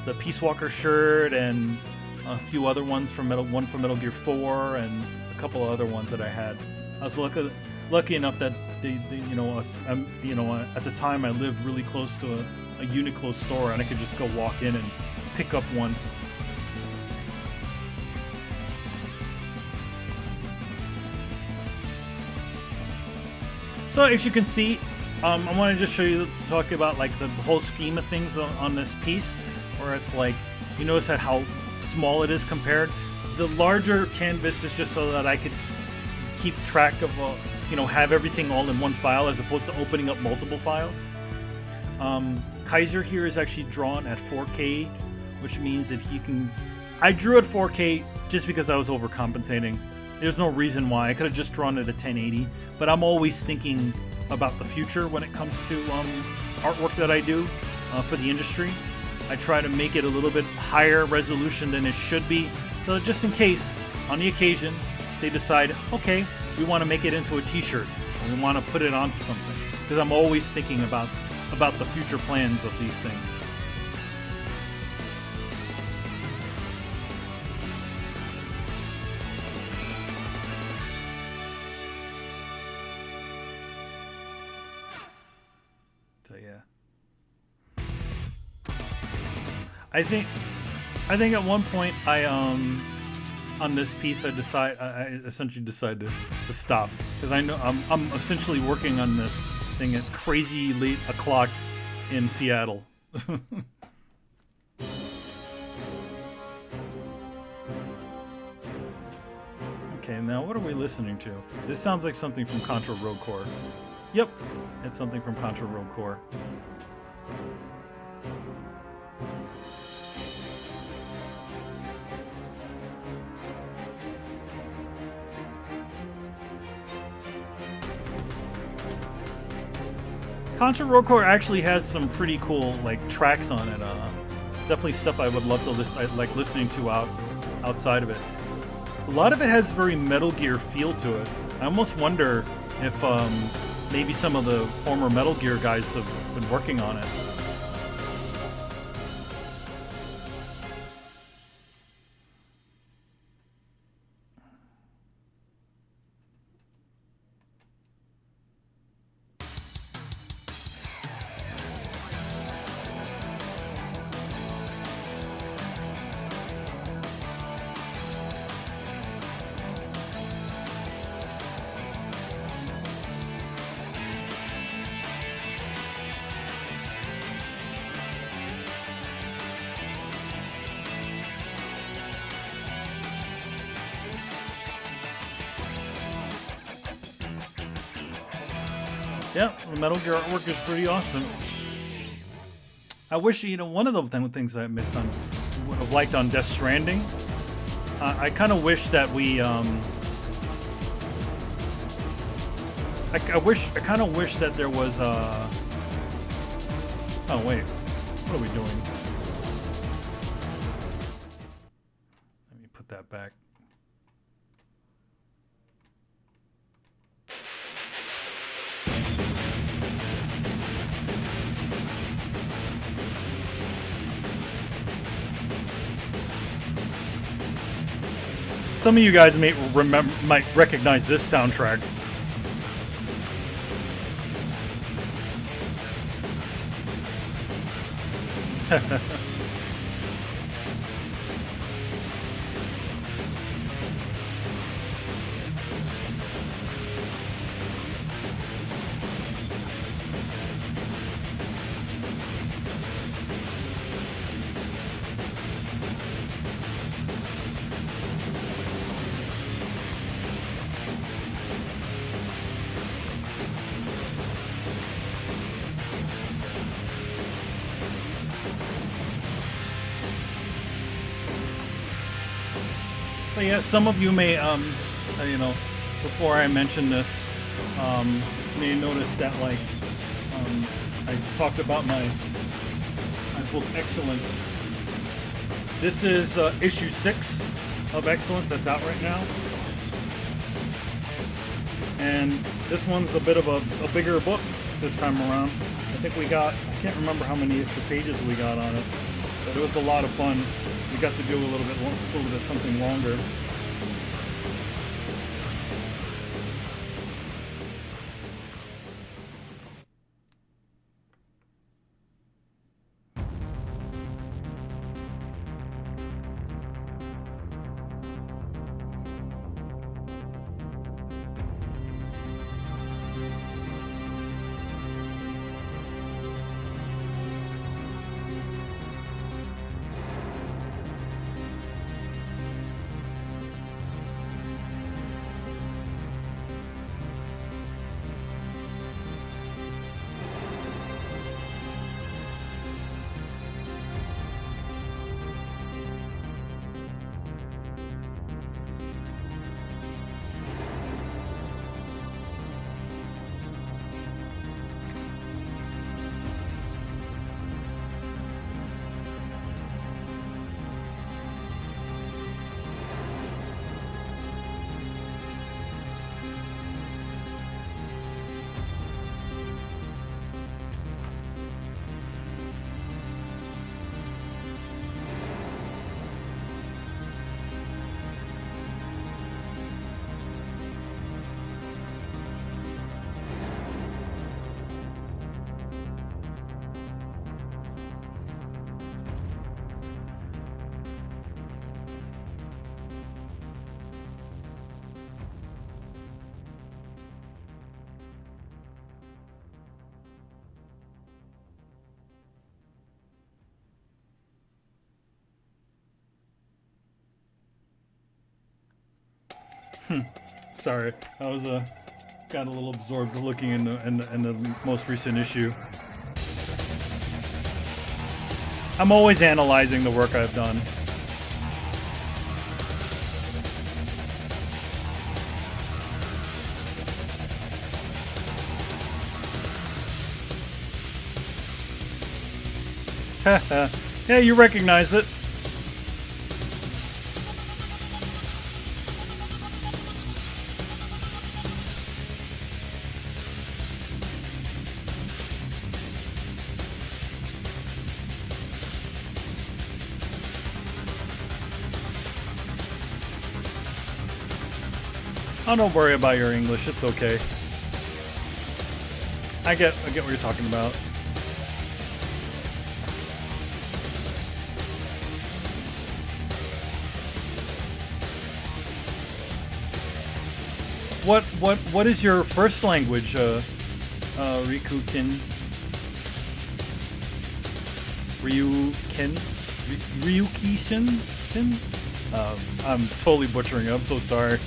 The Peace Walker shirt and a few other ones from one from Metal Gear 4 and a couple of other ones that I had. I was lucky enough that they at the time I lived really close to a Uniqlo store, and I could just go walk in and pick up one. So as you can see, I want to just show you, talk about like the whole scheme of things on this piece. Where it's like, you notice that how small it is compared. The larger canvas is just so that I could keep track of, have everything all in one file as opposed to opening up multiple files. Kaiser here is actually drawn at 4K, which means that I drew at 4K just because I was overcompensating. There's no reason why. I could have just drawn it at 1080, but I'm always thinking about the future when it comes to artwork that I do for the industry. I try to make it a little bit higher resolution than it should be, so that just in case, on the occasion, they decide, okay, we want to make it into a t-shirt, and we want to put it onto something. Because I'm always thinking about the future plans of these things. So yeah. I think at one point I on this piece I essentially decided to stop, because I know I'm essentially working on this thing at crazy late o'clock in Seattle. Okay, now what are we listening to? This sounds like something from Contra Road Core. Yep, it's something from Contra Road Core. Contra Road Core actually has some pretty cool like tracks on it. Definitely stuff I would love to like listening to outside of it. A lot of it has very Metal Gear feel to it. I almost wonder if maybe some of the former Metal Gear guys have been working on it. Yeah, the Metal Gear artwork is pretty awesome. I wish, one of the things I missed on, would have liked on Death Stranding. I kind of wish that we, I kind of wish that there was oh wait, what are we doing? Let me put that back. Some of you guys might recognize this soundtrack. So yeah, some of you may, before I mention this, may notice that like I talked about my book Excellence. This is issue 6 of Excellence that's out right now, and this one's a bit of a bigger book this time around. I think we got, I can't remember how many extra pages we got on it, but it was a lot of fun. We got to do a little bit something longer. Sorry, I was got a little absorbed looking in the most recent issue. I'm always analyzing the work I've done. Yeah, you recognize it. Oh, don't worry about your English. It's okay. I get what you're talking about. What is your first language, Ryukin? Ryuki-shin? I'm totally butchering it. I'm so sorry.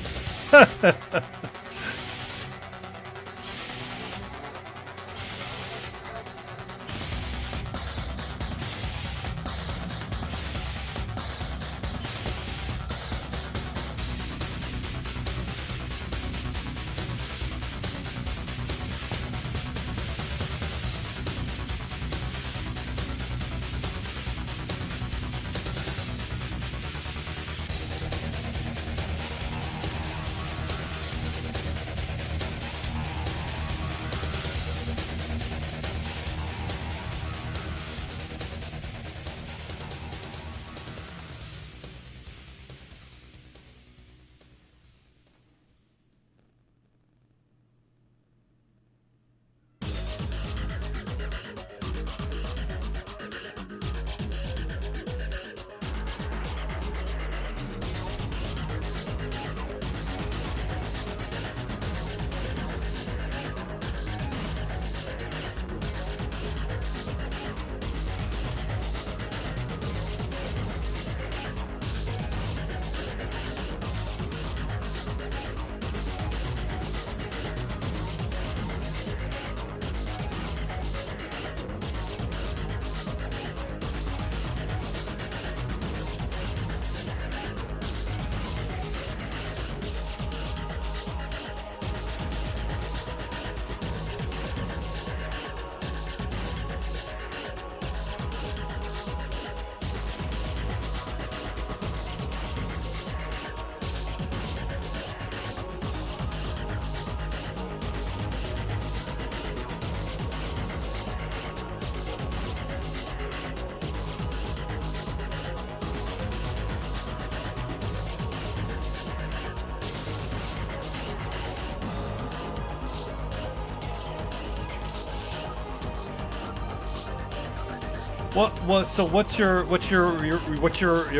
So what's your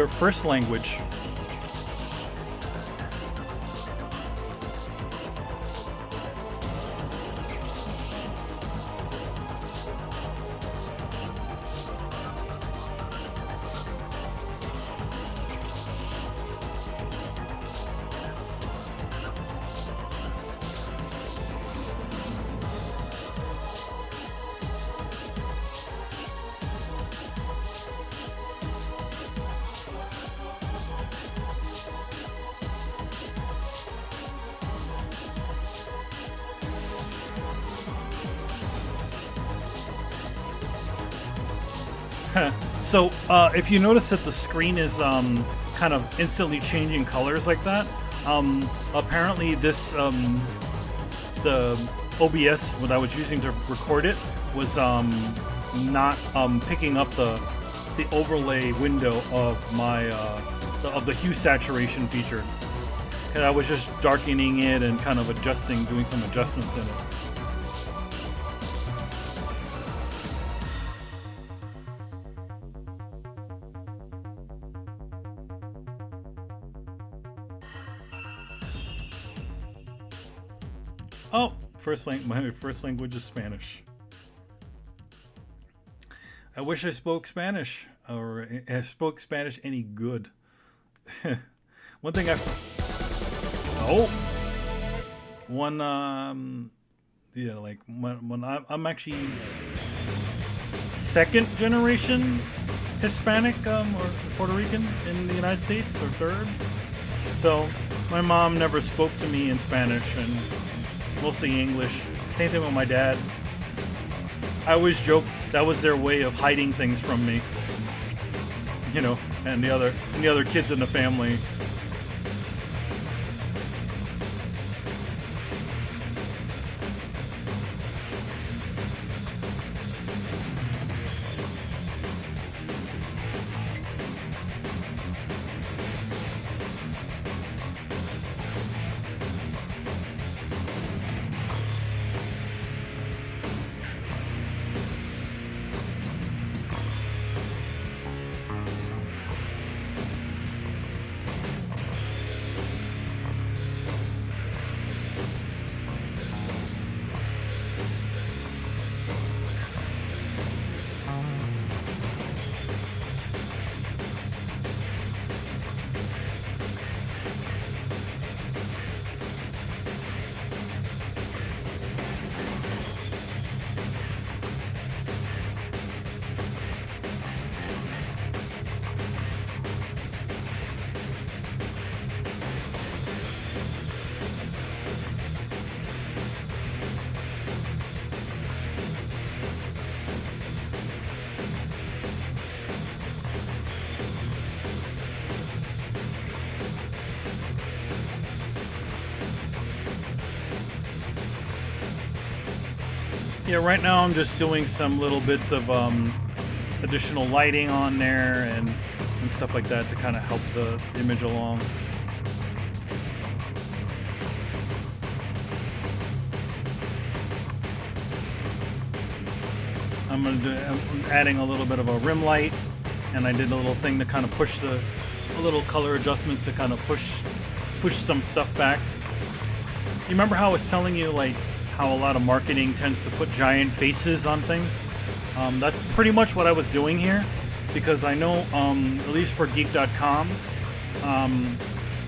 first language? So if you notice that the screen is kind of instantly changing colors like that, apparently this the OBS what I was using to record it was not picking up the overlay window of my of the hue saturation feature, and I was just darkening it and kind of doing some adjustments in it. Oh, my first language is Spanish. I wish I spoke Spanish, or I spoke Spanish any good. One thing Oh, one yeah, like when I'm actually second generation Hispanic or Puerto Rican in the United States, or third. So my mom never spoke to me in Spanish and mostly English. Same thing with my dad. I always joke that was their way of hiding things from me, you know, and the other kids in the family. Yeah, right now I'm just doing some little bits of additional lighting on there and stuff like that to kind of help the image along. I'm adding a little bit of a rim light, and I did a little thing to kind of push a little color adjustments to kind of push some stuff back. You remember how I was telling you, like, how a lot of marketing tends to put giant faces on things? That's pretty much what I was doing here, because I know, at least for Geek.com,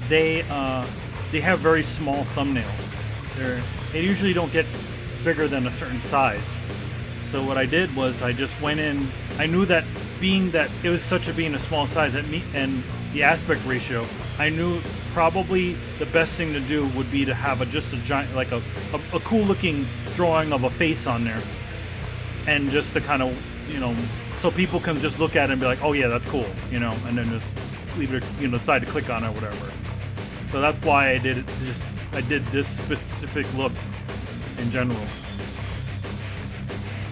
they have very small thumbnails. They usually don't get bigger than a certain size. So what I did was I just went in. I knew that being that it was being a small size and the aspect ratio, I knew probably the best thing to do would be to have just a giant, like a cool looking drawing of a face on there, and just to kind of, you know, so people can just look at it and be like, oh yeah, that's cool, you know, and then just leave it, you know, decide to click on it or whatever. So that's why I did it. I did this specific look in general.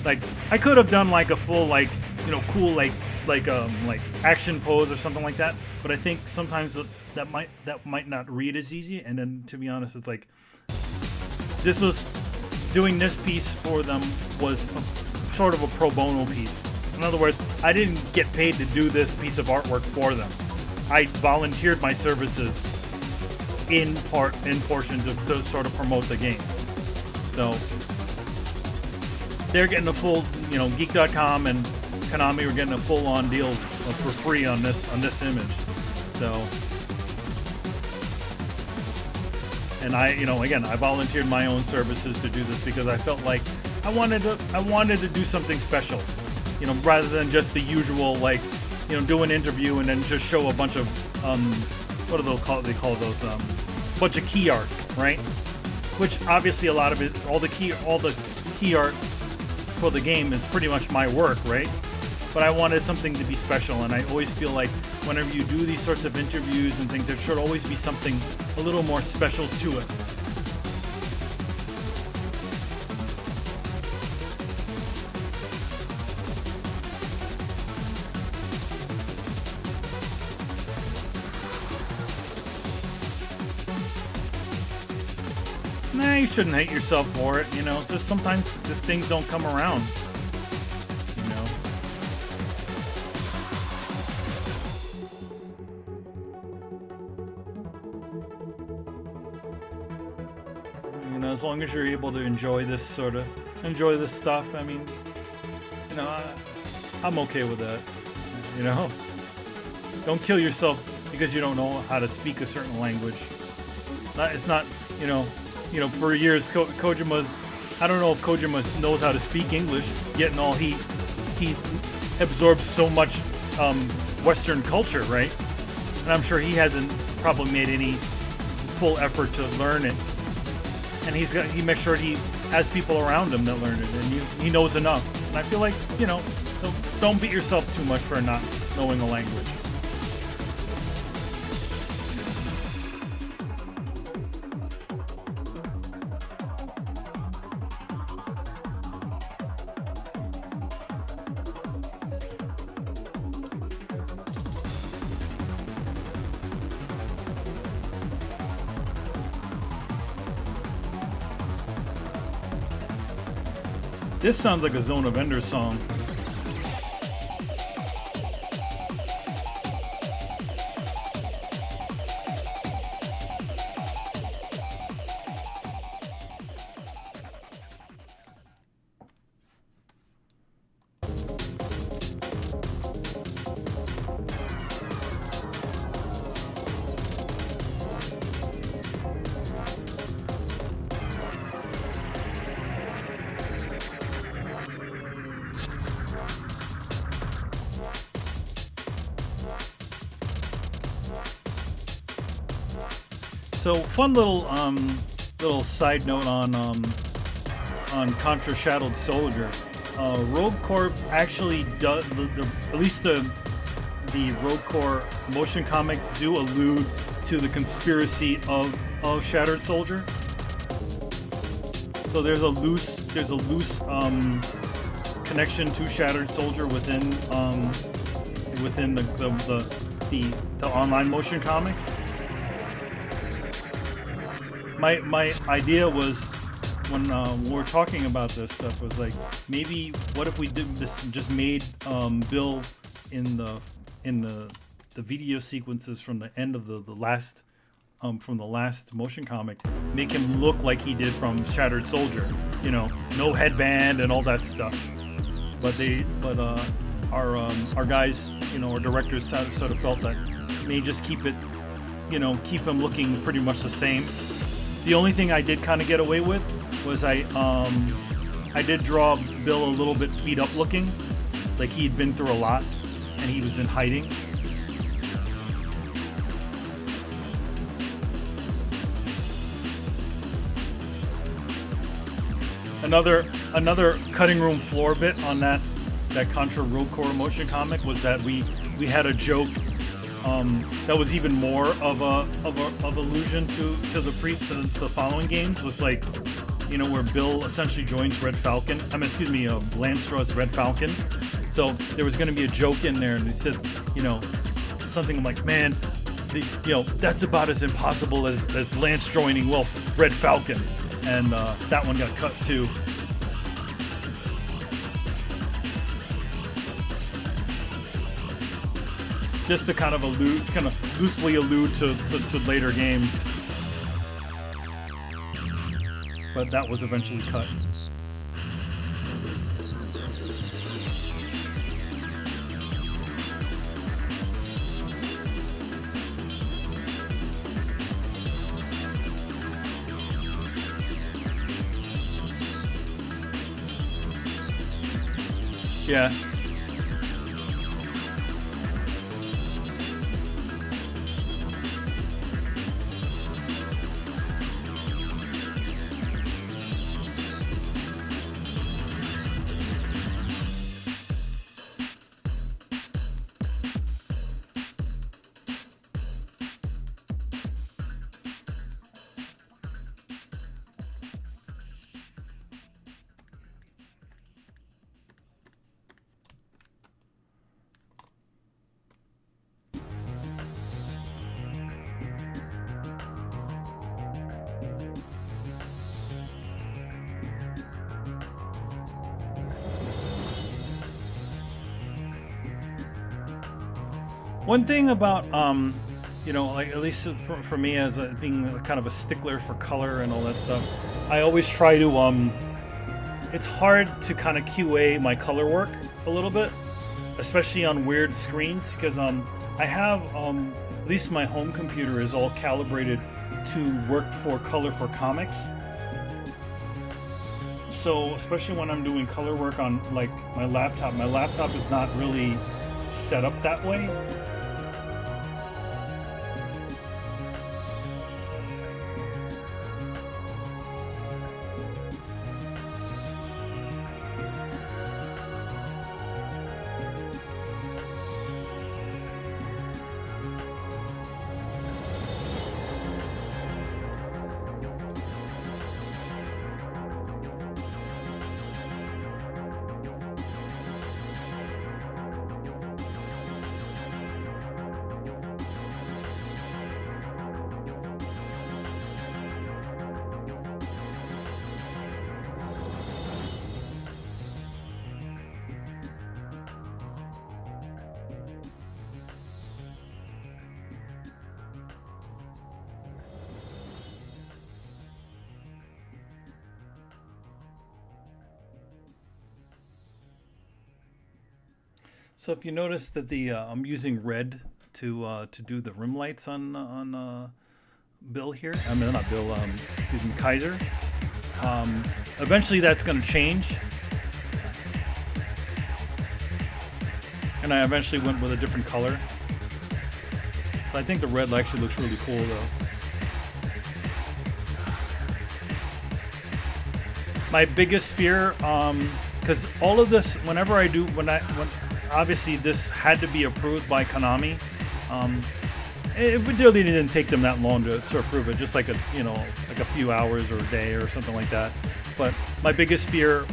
Like, I could have done like a full, like, you know, cool like action pose or something like that, but I think sometimes that might not read as easy. And then, to be honest, it's like doing this piece for them was sort of a pro bono piece. In other words, I didn't get paid to do this piece of artwork for them. I volunteered my services in portion to sort of promote the game. So they're getting a full, you know, Geek.com and Konami were getting a full-on deal for free on this image. So, and I, you know, again, I volunteered my own services to do this because I felt like I wanted to do something special, you know, rather than just the usual, like, you know, do an interview and then just show a bunch of what do they call those bunch of key art, right? Which obviously a lot of it, all the key art for the game is pretty much my work, right? But I wanted something to be special, and I always feel like whenever you do these sorts of interviews and things, there should always be something a little more special to it. Nah, you shouldn't hate yourself for it, you know. Just sometimes just things don't come around, you know. You know, as long as you're able to enjoy this stuff, I mean, you know, I'm okay with that, you know. Don't kill yourself because you don't know how to speak a certain language. It's not, for years Kojima's. I don't know if Kojima knows how to speak English. Yet and all, he absorbs so much Western culture, right? And I'm sure he hasn't probably made any full effort to learn it. And he makes sure he has people around him that learn it, and he knows enough. And I feel like, don't beat yourself too much for not knowing a language. This sounds like a Zone of Ender song. So fun little side note on Contra Shadowed Soldier. Rogue Corp actually does at least the Rogue Corp motion comic do allude to the conspiracy of Shattered Soldier. So there's a loose connection to Shattered Soldier within the online motion comics. My idea was when we were talking about this stuff was like, maybe what if we did this, just made Bill in the video sequences from the end of the last motion comic, make him look like he did from Shattered Soldier, no headband and all that stuff. But our guys, our directors sort of felt that may just keep him looking pretty much the same. The only thing I did kind of get away with was I did draw Bill a little bit beat up looking, like he'd been through a lot and he was in hiding. Another cutting room floor bit on that Contra Rogue Corps motion comic was that we had a joke that was even more of allusion to the following games, was like, where Bill essentially joins Red Falcon. Landstra's Red Falcon. So there was going to be a joke in there, and he said, something like, man, that's about as impossible as Lance joining Red Falcon, and that one got cut too. Just to kind of loosely allude to later games. But that was eventually cut. Yeah. One thing about, like at least for me as being kind of a stickler for color and all that stuff, I always try to, it's hard to kind of QA my color work a little bit, especially on weird screens, because I have at least my home computer is all calibrated to work for color for comics. So especially when I'm doing color work on like my laptop is not really set up that way. So if you notice that the I'm using red to do the rim lights on Bill here. I mean not Bill. Excuse me, Kaiser. Eventually that's going to change, and I eventually went with a different color. But I think the red actually looks really cool though. My biggest fear, because all of this, whenever I do, when obviously this had to be approved by Konami. It really didn't take them that long to approve it, just like a few hours or a day or something like that. But my biggest fear,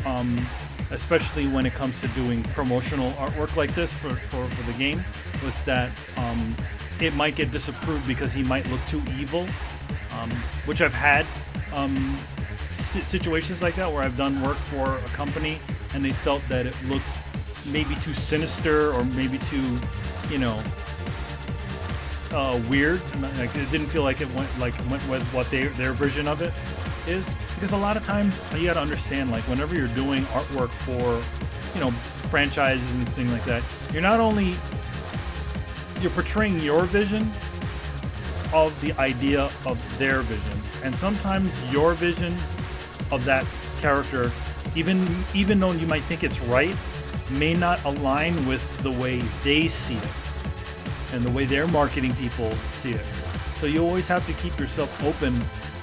especially when it comes to doing promotional artwork like this for the game, was that it might get disapproved because he might look too evil, which I've had situations like that where I've done work for a company and they felt that it looked maybe too sinister or maybe too, weird. Like it didn't feel like it went with what their version of it is. Because a lot of times you got to understand, like whenever you're doing artwork for, franchises and things like that, you're portraying your vision of the idea of their vision, and sometimes your vision of that character, even though you might think it's right, may not align with the way they see it and the way their marketing people see it. So you always have to keep yourself open,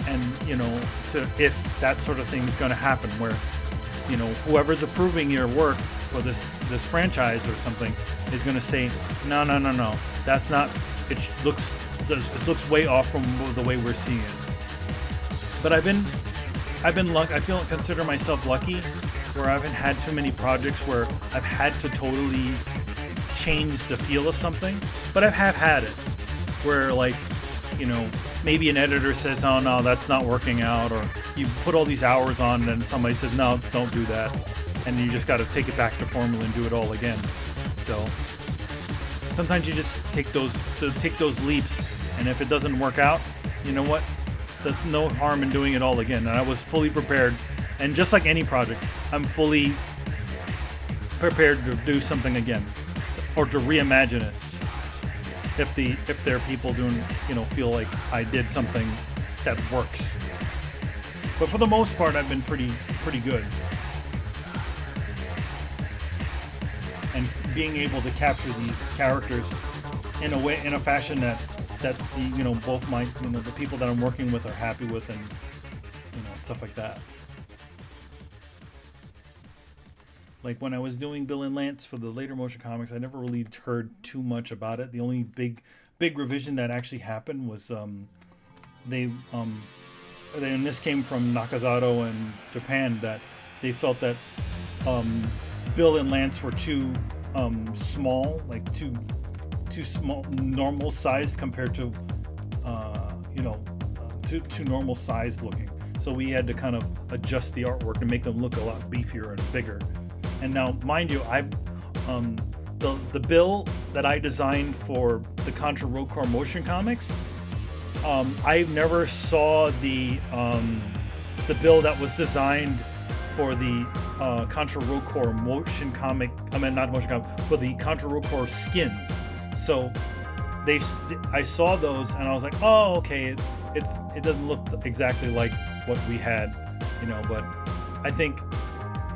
and to if that sort of thing is going to happen, where whoever's approving your work for this franchise or something is going to say no, that's not. It looks way off from the way we're seeing it. But I've been lucky. I consider myself lucky, where I haven't had too many projects where I've had to totally change the feel of something. But I have had it where, like, maybe an editor says, "Oh no, that's not working out," or you put all these hours on, and then somebody says, "No, don't do that," and you just got to take it back to formula and do it all again. So sometimes you just take those leaps, and if it doesn't work out, you know what? There's no harm in doing it all again. And I was fully prepared, and just like any project, I'm fully prepared to do something again, or to reimagine it. If there are people doing, feel like I did something that works. But for the most part, I've been pretty good. And being able to capture these characters in a fashion that both my the people that I'm working with are happy with, and stuff like that. Like when I was doing Bill and Lance for the later motion comics, I never really heard too much about it. The only big revision that actually happened was and this came from Nakazato and Japan, that they felt that Bill and Lance were too small, like too small, normal sized compared to too normal sized looking. So we had to kind of adjust the artwork to make them look a lot beefier and bigger. And now, mind you, the Bill that I designed for the Contra Road Core motion comics, I never saw the Bill that was designed for the Contra Road Core motion comic. I mean, not motion comic, for the Contra Road Core skins. So they I saw those and I was like, oh, okay, it doesn't look exactly like what we had, But I think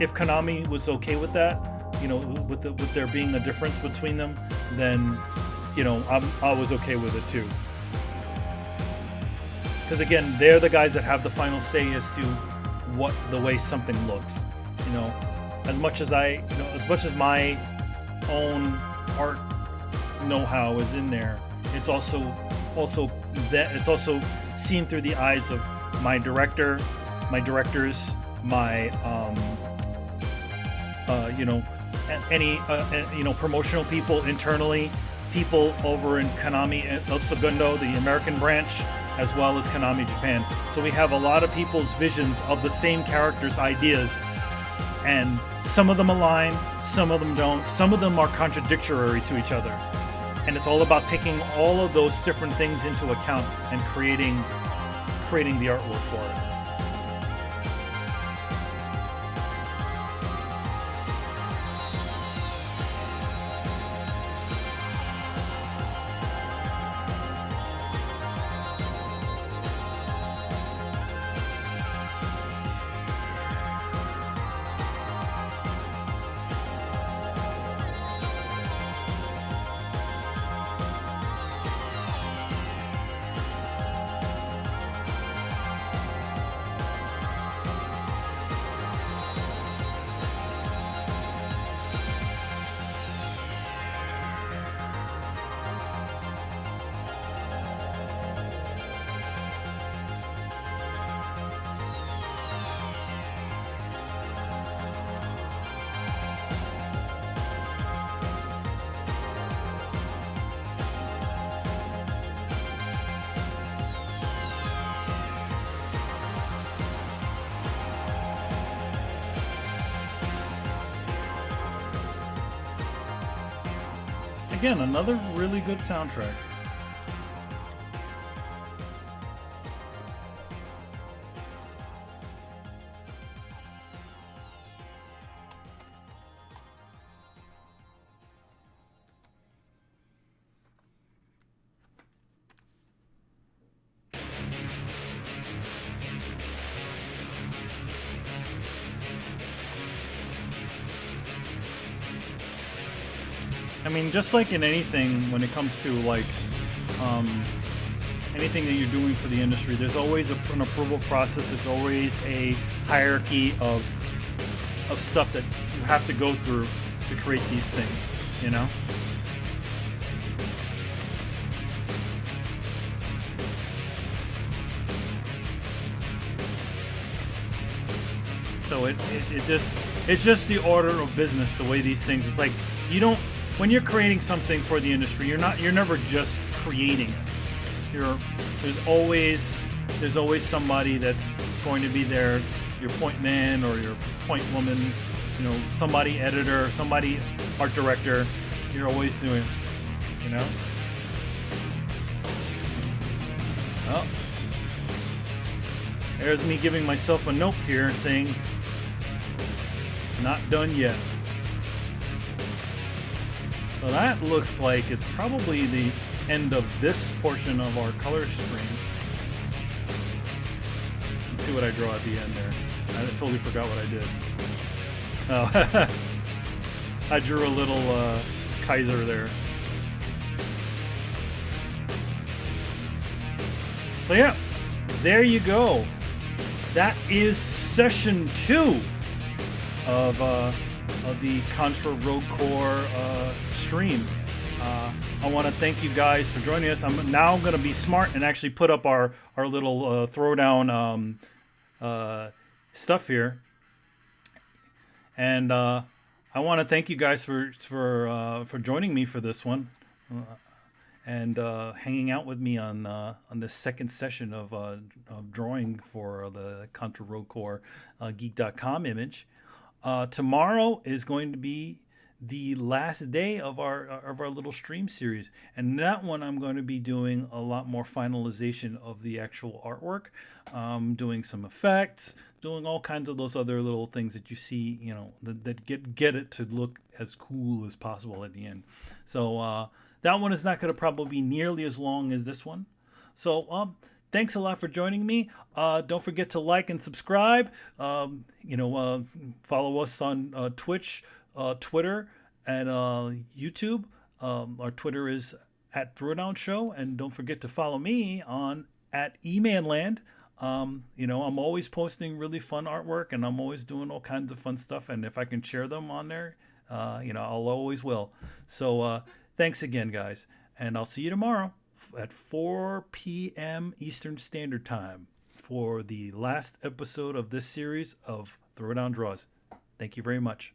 if Konami was okay with that, with there being a difference between them, then I was okay with it too. Because again, they're the guys that have the final say as to what the way something looks. As much as as much as my own art know-how is in there, it's also that it's also seen through the eyes of my directors, my any promotional people internally, people over in Konami El Segundo, the American branch, as well as Konami Japan. So we have a lot of people's visions of the same characters' ideas, and some of them align, some of them don't, some of them are contradictory to each other. And it's all about taking all of those different things into account and creating the artwork for it. Again, another really good soundtrack. I mean, just like in anything, when it comes to like anything that you're doing for the industry, there's always an approval process. There's always a hierarchy of stuff that you have to go through to create these things, So it's just the order of business, the way these things. It's like when you're creating something for the industry, you're never just creating it. There's always somebody that's going to be there, your point man or your point woman, somebody editor, somebody art director. You're always doing, Oh, there's me giving myself a note here saying, not done yet. So that looks like it's probably the end of this portion of our color stream. Let's see what I draw at the end there. I totally forgot what I did. Oh, I drew a little Kaiser there. So yeah, there you go. That is session 2 of the Contra Rogue Core stream. I want to thank you guys for joining us. I'm now going to be smart and actually put up our little throwdown stuff here. And I want to thank you guys for joining me for this one and hanging out with me on this second session of drawing for the Contra Rogue Core Geek.com image. Tomorrow is going to be the last day of our little stream series, and that one I'm going to be doing a lot more finalization of the actual artwork, doing some effects, doing all kinds of those other little things that you see, that get it to look as cool as possible at the end. So That one is not going to probably be nearly as long as this one. So thanks a lot for joining me. Don't forget to like and subscribe. Follow us on Twitch, Twitter, and YouTube. Our Twitter is at Throwdown Show, and don't forget to follow me on at eManland. I'm always posting really fun artwork, and I'm always doing all kinds of fun stuff. And if I can share them on there, I'll always will. So thanks again, guys, and I'll see you tomorrow at 4 p.m. Eastern Standard Time for the last episode of this series of Throwdown Draws. Thank you very much.